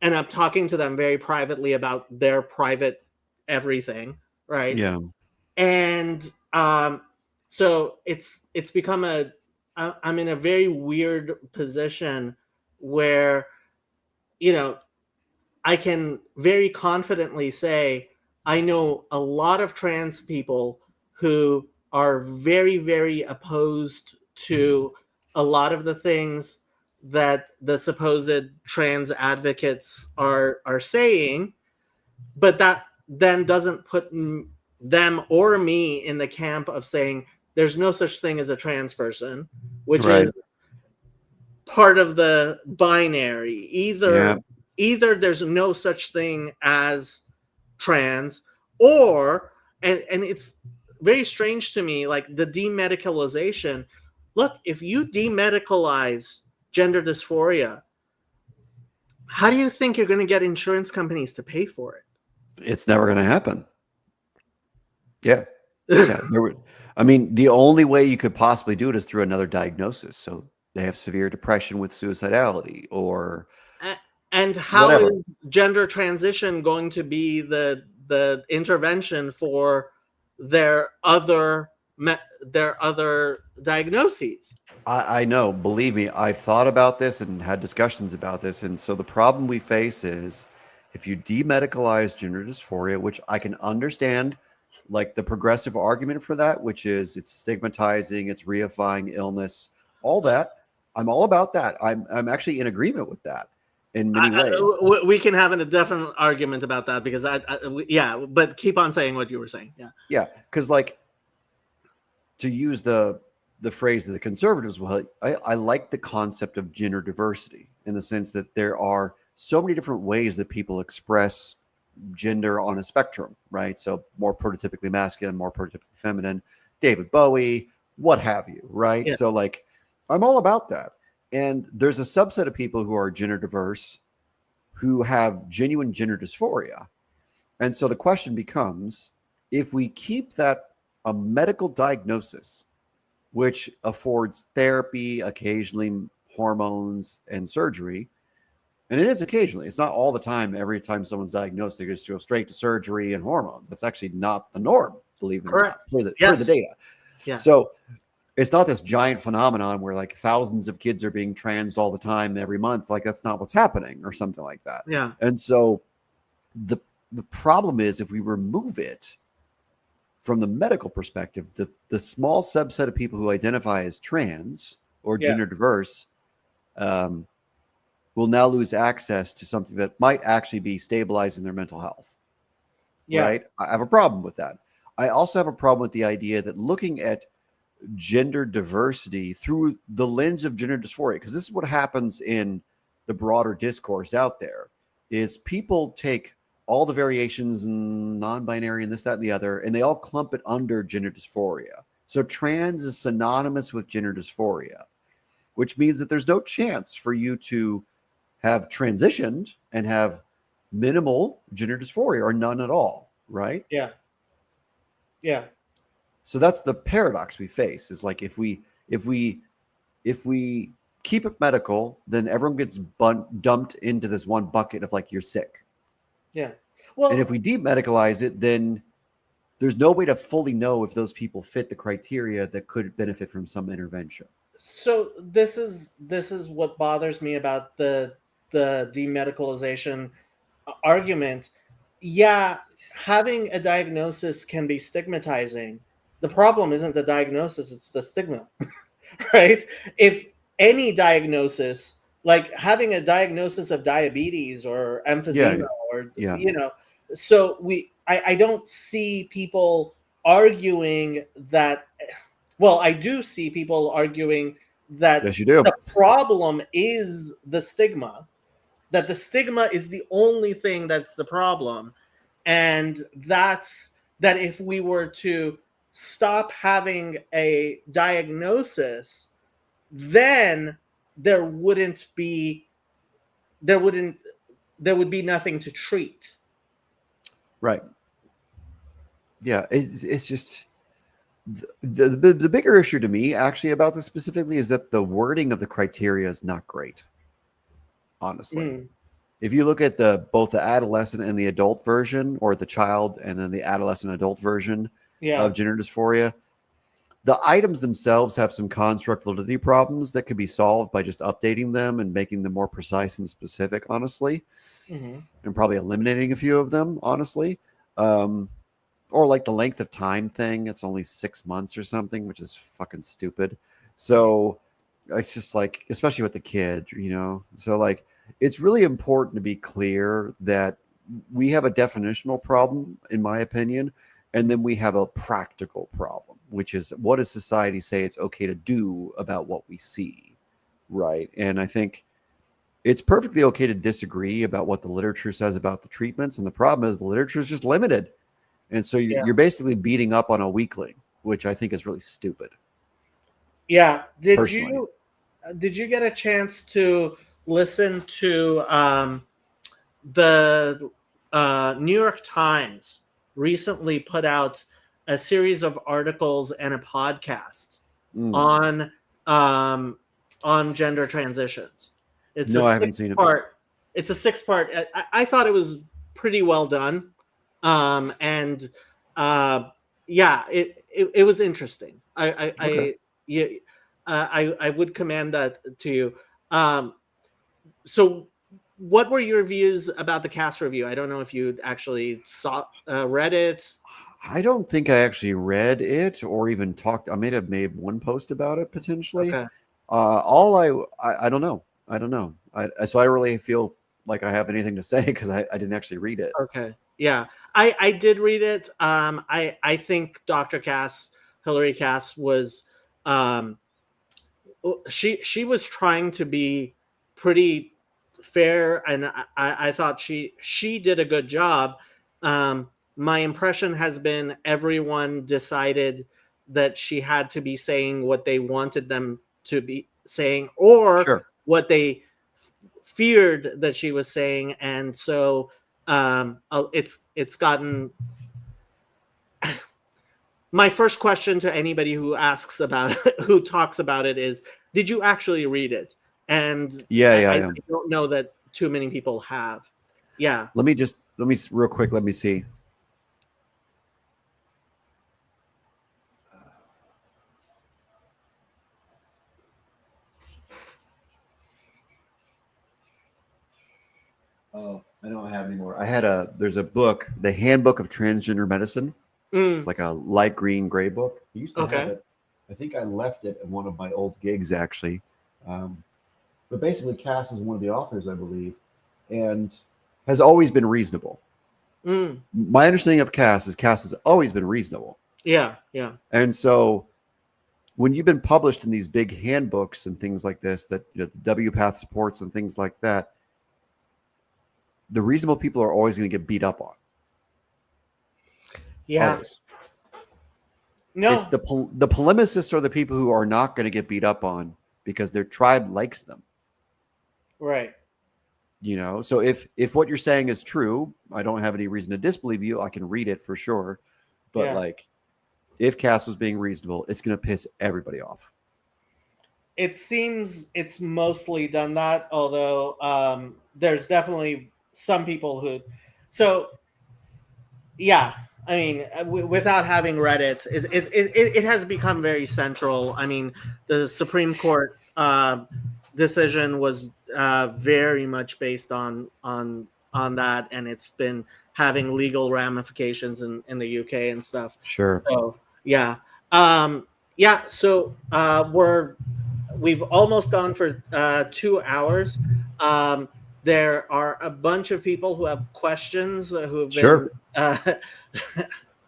and I'm talking to them very privately about their private everything, right? Yeah. And so it's become I'm in a very weird position where you know I can very confidently say I know a lot of trans people who are very, very opposed to a lot of the things that the supposed trans advocates are saying, but that then doesn't put them or me in the camp of saying there's no such thing as a trans person, which Right. is part of the binary. Yeah. Either there's no such thing as trans, or and it's very strange to me, like the demedicalization. Look, if you demedicalize gender dysphoria, how do you think you're going to get insurance companies to pay for It's never going to happen. Yeah. it? Yeah. I mean, the only way you could possibly do it is through another diagnosis. So they have severe depression with suicidality or And how whatever. is gender transition going to be the intervention for their other diagnoses? I know, believe me, I've thought about this and had discussions about this. And so the problem we face is if you demedicalize gender dysphoria, which I can understand, like the progressive argument for that, which is it's stigmatizing, it's reifying illness, all that. I'm all about that. I'm actually in agreement with that in many ways. We can have a definite argument about that because yeah, but keep on saying what you were saying. Yeah. Yeah, because like to use the phrase that the conservatives will, I like the concept of gender diversity in the sense that there are so many different ways that people express gender on a spectrum, right? So more prototypically masculine, more prototypically feminine, David Bowie, what have you, right? Yeah. So like I'm all about that. And there's a subset of people who are gender diverse who have genuine gender dysphoria. And so the question becomes, if we keep that a medical diagnosis, which affords therapy, occasionally hormones and surgery, and it is occasionally, it's not all the time. Every time someone's diagnosed, they just go straight to surgery and hormones. That's actually not the norm, believe it or not, for the data. Yeah. So it's not this giant phenomenon where like thousands of kids are being transed all the time every month. Like that's not what's happening or something like that. Yeah. And so the problem is if we remove it from the medical perspective, the small subset of people who identify as trans or gender diverse will now lose access to something that might actually be stabilizing their mental health. Yeah. Right? I have a problem with that. I also have a problem with the idea that looking at gender diversity through the lens of gender dysphoria, because this is what happens in the broader discourse out there, is people take all the variations and non-binary and this, that, and the other, and they all clump it under gender dysphoria. So trans is synonymous with gender dysphoria, which means that there's no chance for you to have transitioned and have minimal gender dysphoria or none at all, right? Yeah. Yeah. So that's the paradox we face, is like if we keep it medical, then everyone gets dumped into this one bucket of like, you're sick. Yeah. Well, And if we demedicalize it, then there's no way to fully know if those people fit the criteria that could benefit from some intervention. So this is what bothers me about the demedicalization argument. Yeah, having a diagnosis can be stigmatizing. The problem isn't the diagnosis, it's the stigma. Right? If any diagnosis, like having a diagnosis of diabetes or emphysema or so I don't see people arguing that. Well, I do see people arguing that Yes, you do. the problem is the stigma, that the stigma is the only thing that's the problem. And that's that if we were to stop having a diagnosis, then there would be nothing to treat. Right. Yeah, it's just the bigger issue to me actually about this specifically is that the wording of the criteria is not great. Honestly, if you look at both the adolescent and the adult version, or the child and then the adolescent adult version of gender dysphoria, the items themselves have some construct validity problems that could be solved by just updating them and making them more precise and specific, honestly, and probably eliminating a few of them, honestly. Or like the length of time thing, it's only 6 months or something, which is fucking stupid. So it's just like, especially with the kid, so like, it's really important to be clear that we have a definitional problem, in my opinion, and then we have a practical problem, which is, what does society say it's okay to do about what we see, right? And I think it's perfectly okay to disagree about what the literature says about the treatments. And the problem is the literature is just limited. And so Yeah. you're basically beating up on a weakling, which I think is really stupid. Yeah. Personally. Did you get a chance to listen to the New York Times recently put out a series of articles and a podcast Mm. on um, on gender transitions. It's No, a I haven't six seen it. part. It's a 6 part. I thought it was pretty well done, and yeah, it was interesting. Okay. Yeah, I would commend that to you. So what were your views about the cast review? I don't know if you actually saw read it. I don't think I actually read it or even talked. I may have made one post about it potentially. Okay. All I don't know. I don't know. So I really feel like I have anything to say because I didn't actually read it. Okay. Yeah. I did read it. I think Dr. Hillary Cass was um she was trying to be pretty fair, and I thought she did a good job. My impression has been everyone decided that she had to be saying what they wanted them to be saying, or Sure. what they feared that she was saying, and so it's gotten. My first question to anybody who asks about it, who talks about it, is, did you actually read it? And I Yeah. don't know that too many people have. Yeah. Let me real quick. Let me see. Oh, I don't have anymore. There's a book, The Handbook of Transgender Medicine. It's like a light green gray book. I used to have Okay. it. I think I left it at one of my old gigs, actually. But basically, Cass is one of the authors, I believe, and has always been reasonable. My understanding of Cass has always been reasonable. Yeah. And so when you've been published in these big handbooks and things like this, that the W Path supports and things like that, the reasonable people are always going to get beat up on. Yeah. Always. No. It's the polemicists are the people who are not going to get beat up on because their tribe likes them. Right. So if what you're saying is true, I don't have any reason to disbelieve you. I can read it for sure. But like, if Cass was being reasonable, it's going to piss everybody off. It seems it's mostly done that, although there's definitely some people who. So, yeah, I mean, without having read it, it has become very central. I mean, the Supreme Court decision was very much based on that, and it's been having legal ramifications in the UK and stuff. Sure. So yeah, yeah. So we've almost gone for 2 hours. There are a bunch of people who have questions who have been. Sure.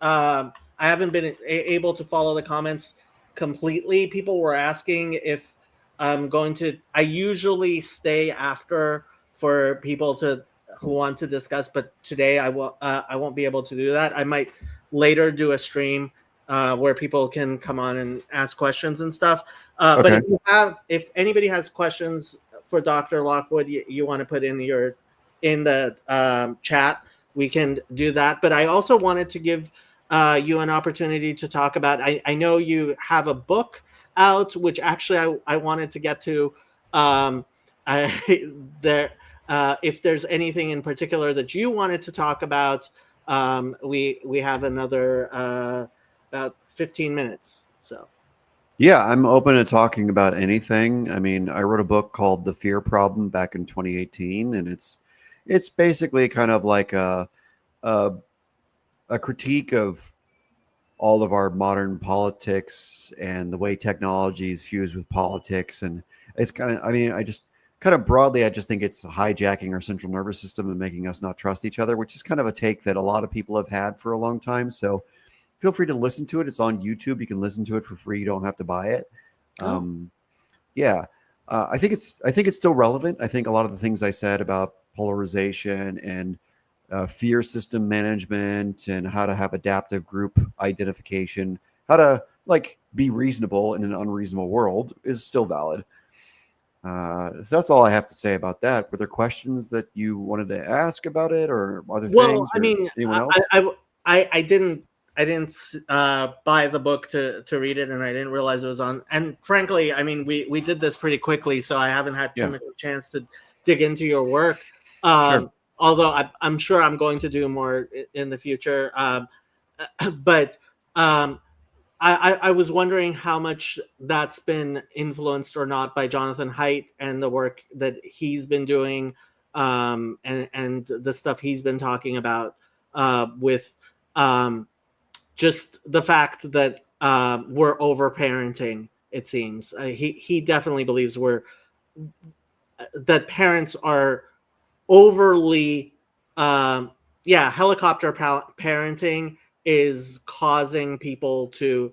I haven't been able to follow the comments completely. People were asking if I'm going to. I usually stay after for people who want to discuss, but today I won't be able to do that. I might later do a stream where people can come on and ask questions and stuff. Okay. But if anybody has questions for Dr. Lockwood, you want to put in the chat, we can do that. But I also wanted to give you an opportunity to talk about. I know you have a book out, which actually I wanted to get to. If there's anything in particular that you wanted to talk about, we have another about 15 minutes. So. Yeah, I'm open to talking about anything. I mean, I wrote a book called The Fear Problem back in 2018, and it's basically kind of like a critique of all of our modern politics and the way technology is fused with politics. And it's kind of, I mean, I just kind of broadly, I just think it's hijacking our central nervous system and making us not trust each other, which is kind of a take that a lot of people have had for a long time. So feel free to listen to it. It's on YouTube. You can listen to it for free. You don't have to buy it. Yeah. I think it's still relevant. I think a lot of the things I said about polarization and fear system management and how to have adaptive group identification, how to like be reasonable in an unreasonable world is still valid. So that's all I have to say about that. Were there questions that you wanted to ask about it, or other Well, things, I or mean, anyone else? I didn't buy the book to read it, and I didn't realize it was on. And frankly, I mean, we did this pretty quickly, so I haven't had too Yeah, much of a chance to dig into your work. sure. Although I'm sure I'm going to do more in the future. But um, I was wondering how much that's been influenced or not by Jonathan Haidt and the work that he's been doing, and the stuff he's been talking about with just the fact that we're over parenting. It seems he definitely believes that parents are overly helicopter parenting is causing people to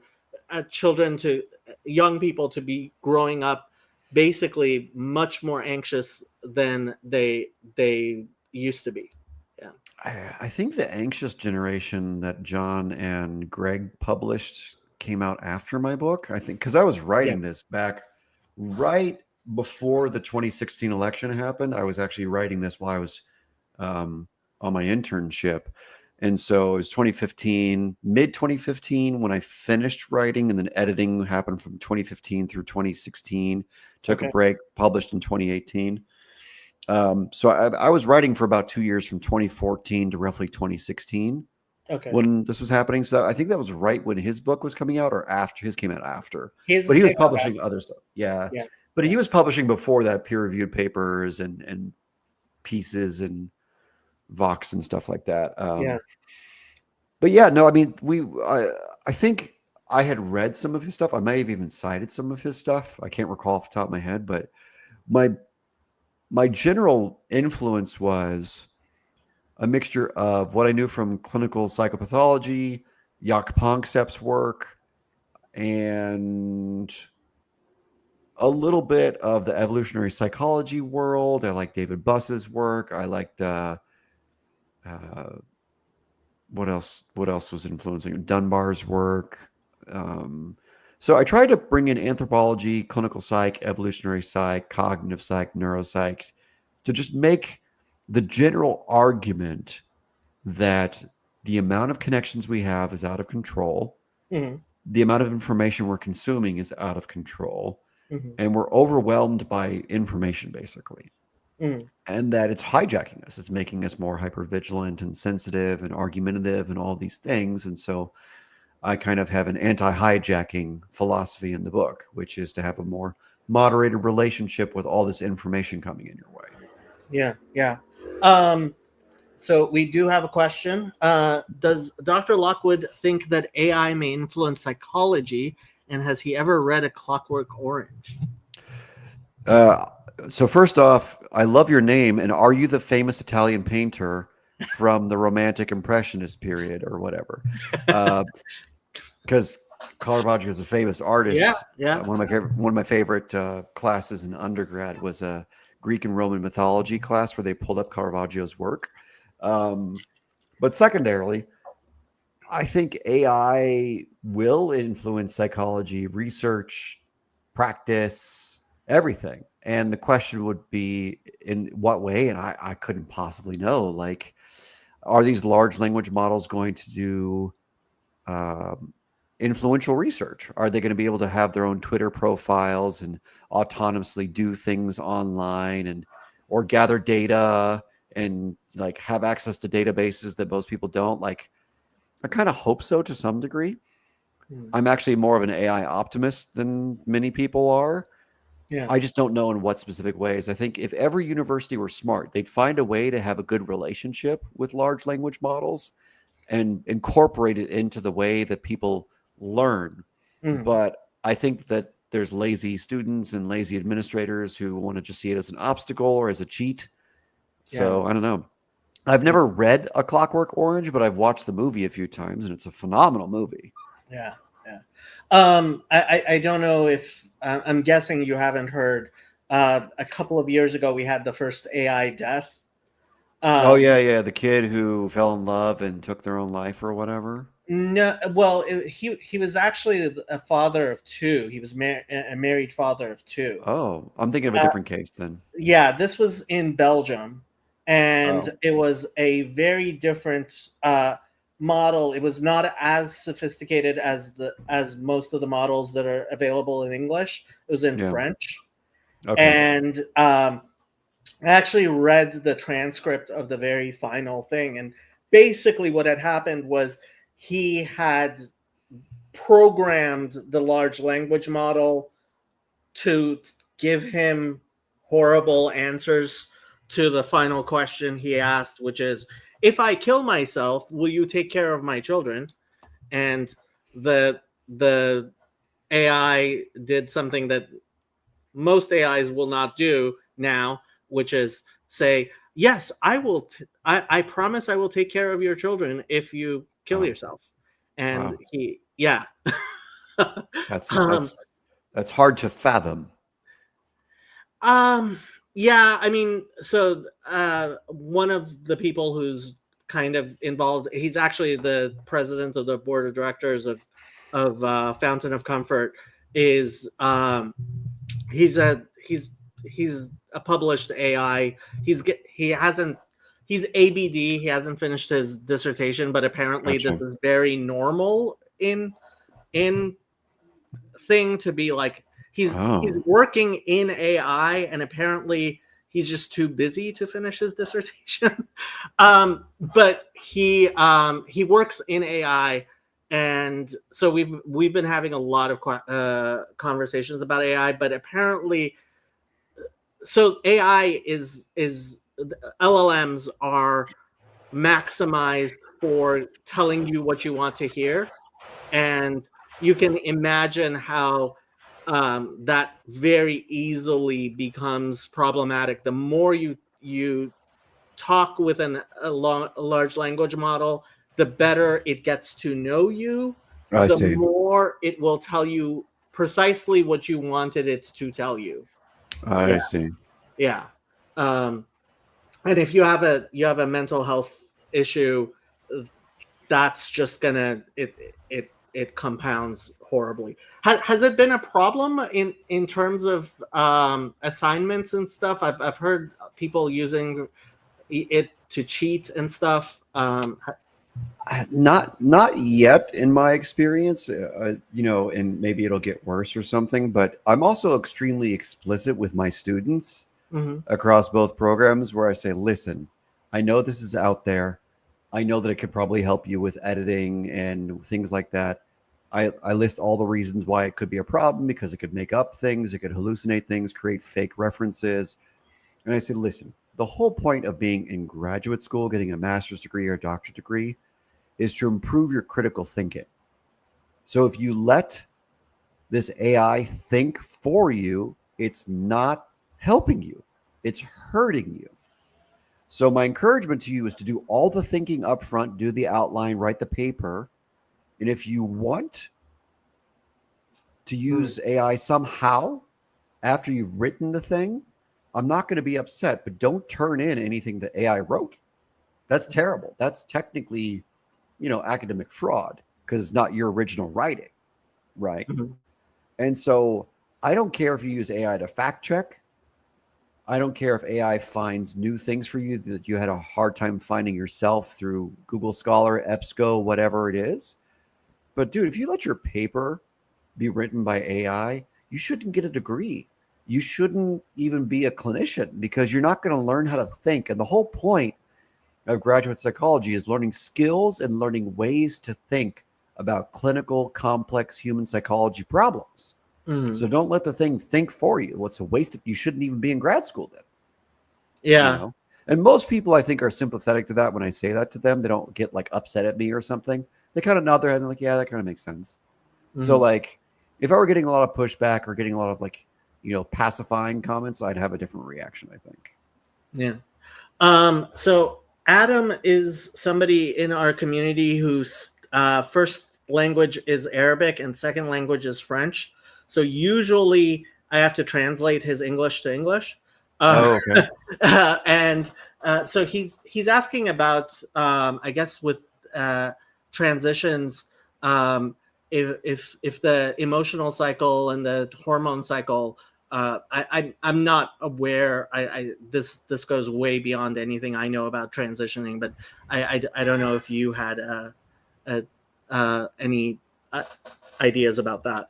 children to young people to be growing up basically much more anxious than they used to be. Yeah. I think the anxious generation that John and Greg published came out after my book. I think because I was Yeah. writing this back right before the 2016 election happened. I was actually writing this while I was on my internship. And so it was 2015, mid 2015, when I finished writing, and then editing happened from 2015 through 2016. Took a Okay. break, published in 2018. So I was writing for about 2 years, from 2014 to roughly 2016, Okay. when this was happening. So I think that was right when his book was coming out, or after. His came out after, His but he was came out publishing after. other stuff. Yeah, Yeah. but he was publishing before that, peer-reviewed papers and pieces and Vox and stuff like that. Yeah. But yeah, no, I mean, I think I had read some of his stuff. I may have even cited some of his stuff. I can't recall off the top of my head, but my my general influence was a mixture of what I knew from clinical psychopathology, Jaak Panksepp's work, and a little bit of the evolutionary psychology world. I like David Buss's work. I liked uh, what else? What else was influencing Dunbar's work? Um, so I tried to bring in anthropology, clinical psych, evolutionary psych, cognitive psych, neuropsych, to just make the general argument that the amount of connections we have is out of control, Hmm. the amount of information we're consuming is out of control, Hmm. and we're overwhelmed by information, basically. Hmm. And that it's hijacking us. It's making us more hypervigilant and sensitive and argumentative and all these things. And so I kind of have an anti-hijacking philosophy in the book, which is to have a more moderated relationship with all this information coming in your way. Yeah. Yeah. Um, So we do have a question. Does Dr. Lockwood think that AI may influence psychology, and has he ever read A Clockwork Orange? Uh, so first off, I love your name. And are you the famous Italian painter from the Romantic Impressionist period or whatever? Because Caravaggio is a famous Yeah, artist. yeah. One of my favorite classes in undergrad was a Greek and Roman mythology class where they pulled up Caravaggio's work. But secondarily, I think AI will influence psychology, research, practice, everything. And the question would be, in what way? And I couldn't possibly know. Like, are these large language models going to do um, influential research? Are they going to be able to have their own Twitter profiles and autonomously do things online, and or gather data and like have access to databases that most people don't? Like, I kind of hope so to some degree. Hmm. I'm actually more of an AI optimist than many people are. Yeah. I just don't know in what specific ways. I think if every university were smart, they'd find a way to have a good relationship with large language models and incorporate it into the way that people learn. Hmm. But I think that there's lazy students and lazy administrators who want to just see it as an obstacle or as a cheat. Yeah. So I don't know. I've never read A Clockwork Orange, but I've watched the movie a few times, and it's a phenomenal movie. Yeah, yeah. I don't know if I'm guessing you haven't heard. A couple of years ago, we had the first AI death. Oh Um, yeah, yeah, the kid who fell in love and took their own life or whatever. no, well, he was actually a father of two. He was a married father of two. Oh, I'm thinking of a Uh, different case then. yeah, this was in Belgium, and Oh, it was a very different model. It was not as sophisticated as most of the models that are available in English. It was in yeah. French, Okay. and I actually read the transcript of the very final thing, and basically what had happened was he had programmed the large language model to give him horrible answers to the final question he asked, which is, if I kill myself, will you take care of my children? And the AI did something that most AIs will not do now, which is say, yes, I will. I promise I will take care of your children if you kill Wow. yourself. And Wow. he, yeah. That's um, that's that's hard to fathom. Um, yeah, I mean, so one of the people who's kind of involved, he's actually the president of the board of directors of Fountain of Comfort. Is he's a he's a published AI. He hasn't he's ABD. He hasn't finished his dissertation, but apparently this Gotcha. is very normal in thing to be like he's Oh, working in AI, and apparently he's just too busy to finish his dissertation. But he works in AI, and so we've been having a lot of conversations about AI. But apparently, so AI is LLMs are maximized for telling you what you want to hear, and you can imagine how that very easily becomes problematic. The more you talk with a large language model, the better it gets to know you, I the see. more it will tell you precisely what you wanted it to tell you. I Yeah, see. yeah. Um, and if you have a mental health issue, that's just gonna it compounds horribly. Has it been a problem in terms of assignments and stuff? I've heard people using it to cheat and stuff. Not yet in my experience, and maybe it'll get worse or something. But I'm also extremely explicit with my students Mhm. across both programs, where I say, "Listen, I know this is out there. I know that it could probably help you with editing and things like that. I list all the reasons why it could be a problem because it could make up things, it could hallucinate things, create fake references." And I say, "Listen, the whole point of being in graduate school, getting a master's degree or a doctorate degree, is to improve your critical thinking. So if you let this AI think for you, it's not helping you, it's hurting you. So my encouragement to you is to do all the thinking up front, do the outline, write the paper. And if you want to Mm. use AI somehow after you've written the thing, I'm not going to be upset, but don't turn in anything that AI wrote. That's terrible. That's technically, academic fraud because it's not your original writing, right? Mhm. And so I don't care if you use AI to fact check. I don't care if AI finds new things for you that you had a hard time finding yourself through Google Scholar, EBSCO, whatever it is. But dude, if you let your paper be written by AI, you shouldn't get a degree. You shouldn't even be a clinician because you're not going to learn how to think. And the whole point of graduate psychology is learning skills and learning ways to think about clinical, complex human psychology problems. Mhm. So don't let the thing think for you. What's a waste? You shouldn't even be in grad school then, you Yeah. know? And most people I think are sympathetic to that when I say that to them. They don't get like upset at me or something. They kind of nod their head and they're like, yeah, that kind of makes sense. So Mhm. like if I were getting a lot of pushback or getting a lot of like, pacifying comments, I'd have a different reaction, I think. Yeah. So Adam is somebody in our community whose first language is Arabic and second language is French. So usually I have to translate his English to English. Uh, Oh, okay. and so he's asking about, I guess, with uh, transitions, if the emotional cycle and the hormone cycle. I'm not aware. This goes way beyond anything I know about transitioning, but I don't know if you had a any uh, ideas about that.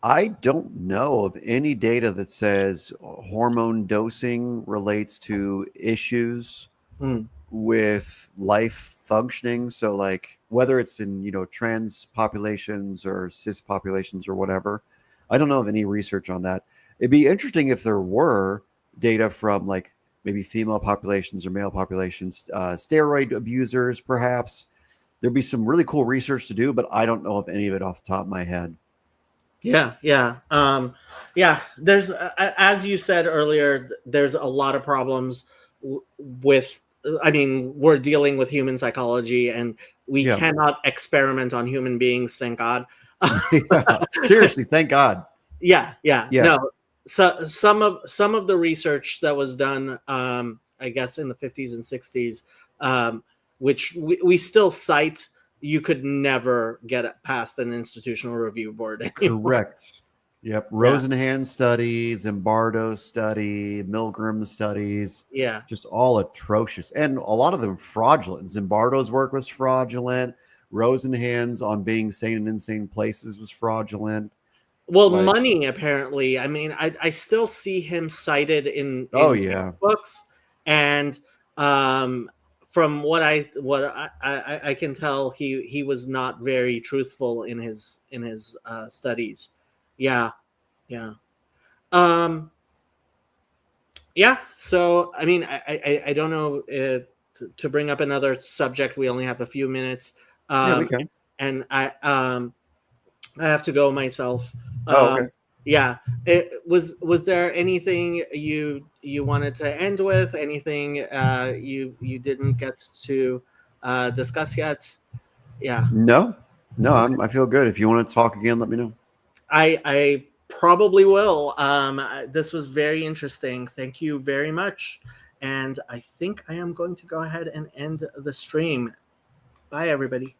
I don't know of any data that says hormone dosing relates to issues Mm, with life functioning. So, like whether it's in trans populations or cis populations or whatever, I don't know of any research on that. It'd be interesting if there were data from like maybe female populations or male populations, steroid abusers, perhaps. There'd be some really cool research to do, but I don't know of any of it off the top of my head. yeah. There's, as you said earlier, there's a lot of problems with. I mean, we're dealing with human psychology, and we Yeah. cannot experiment on human beings. Thank God. Yeah. Seriously, thank God. Yeah. Yeah. No, so some of the research that was done, I guess in the 50s and 60s, which we still cite, you could never get it past an institutional review board anymore. Correct. Yep. Yeah, Rosenhan studies, Zimbardo study, Milgram studies, yeah. just all atrocious. And a lot of them fraudulent. Zimbardo's work was fraudulent. Rosenhan's on being sane in insane places was fraudulent. Well, Like, money apparently. I mean, I still see him cited oh in yeah. books, and um, from what I can tell, he was not very truthful in his studies. Yeah, yeah, um, yeah. So I mean, I don't know, to bring up another subject. We only have a few minutes, Yeah, we um, can. and I have to go myself. Oh, Um, okay. yeah. Was there anything you wanted to end with? Anything you didn't get to discuss yet? Yeah. No, no, Okay. I feel good. If you want to talk again, let me know. I probably will. This was very interesting. Thank you very much. And I think I am going to go ahead and end the stream. Bye, everybody.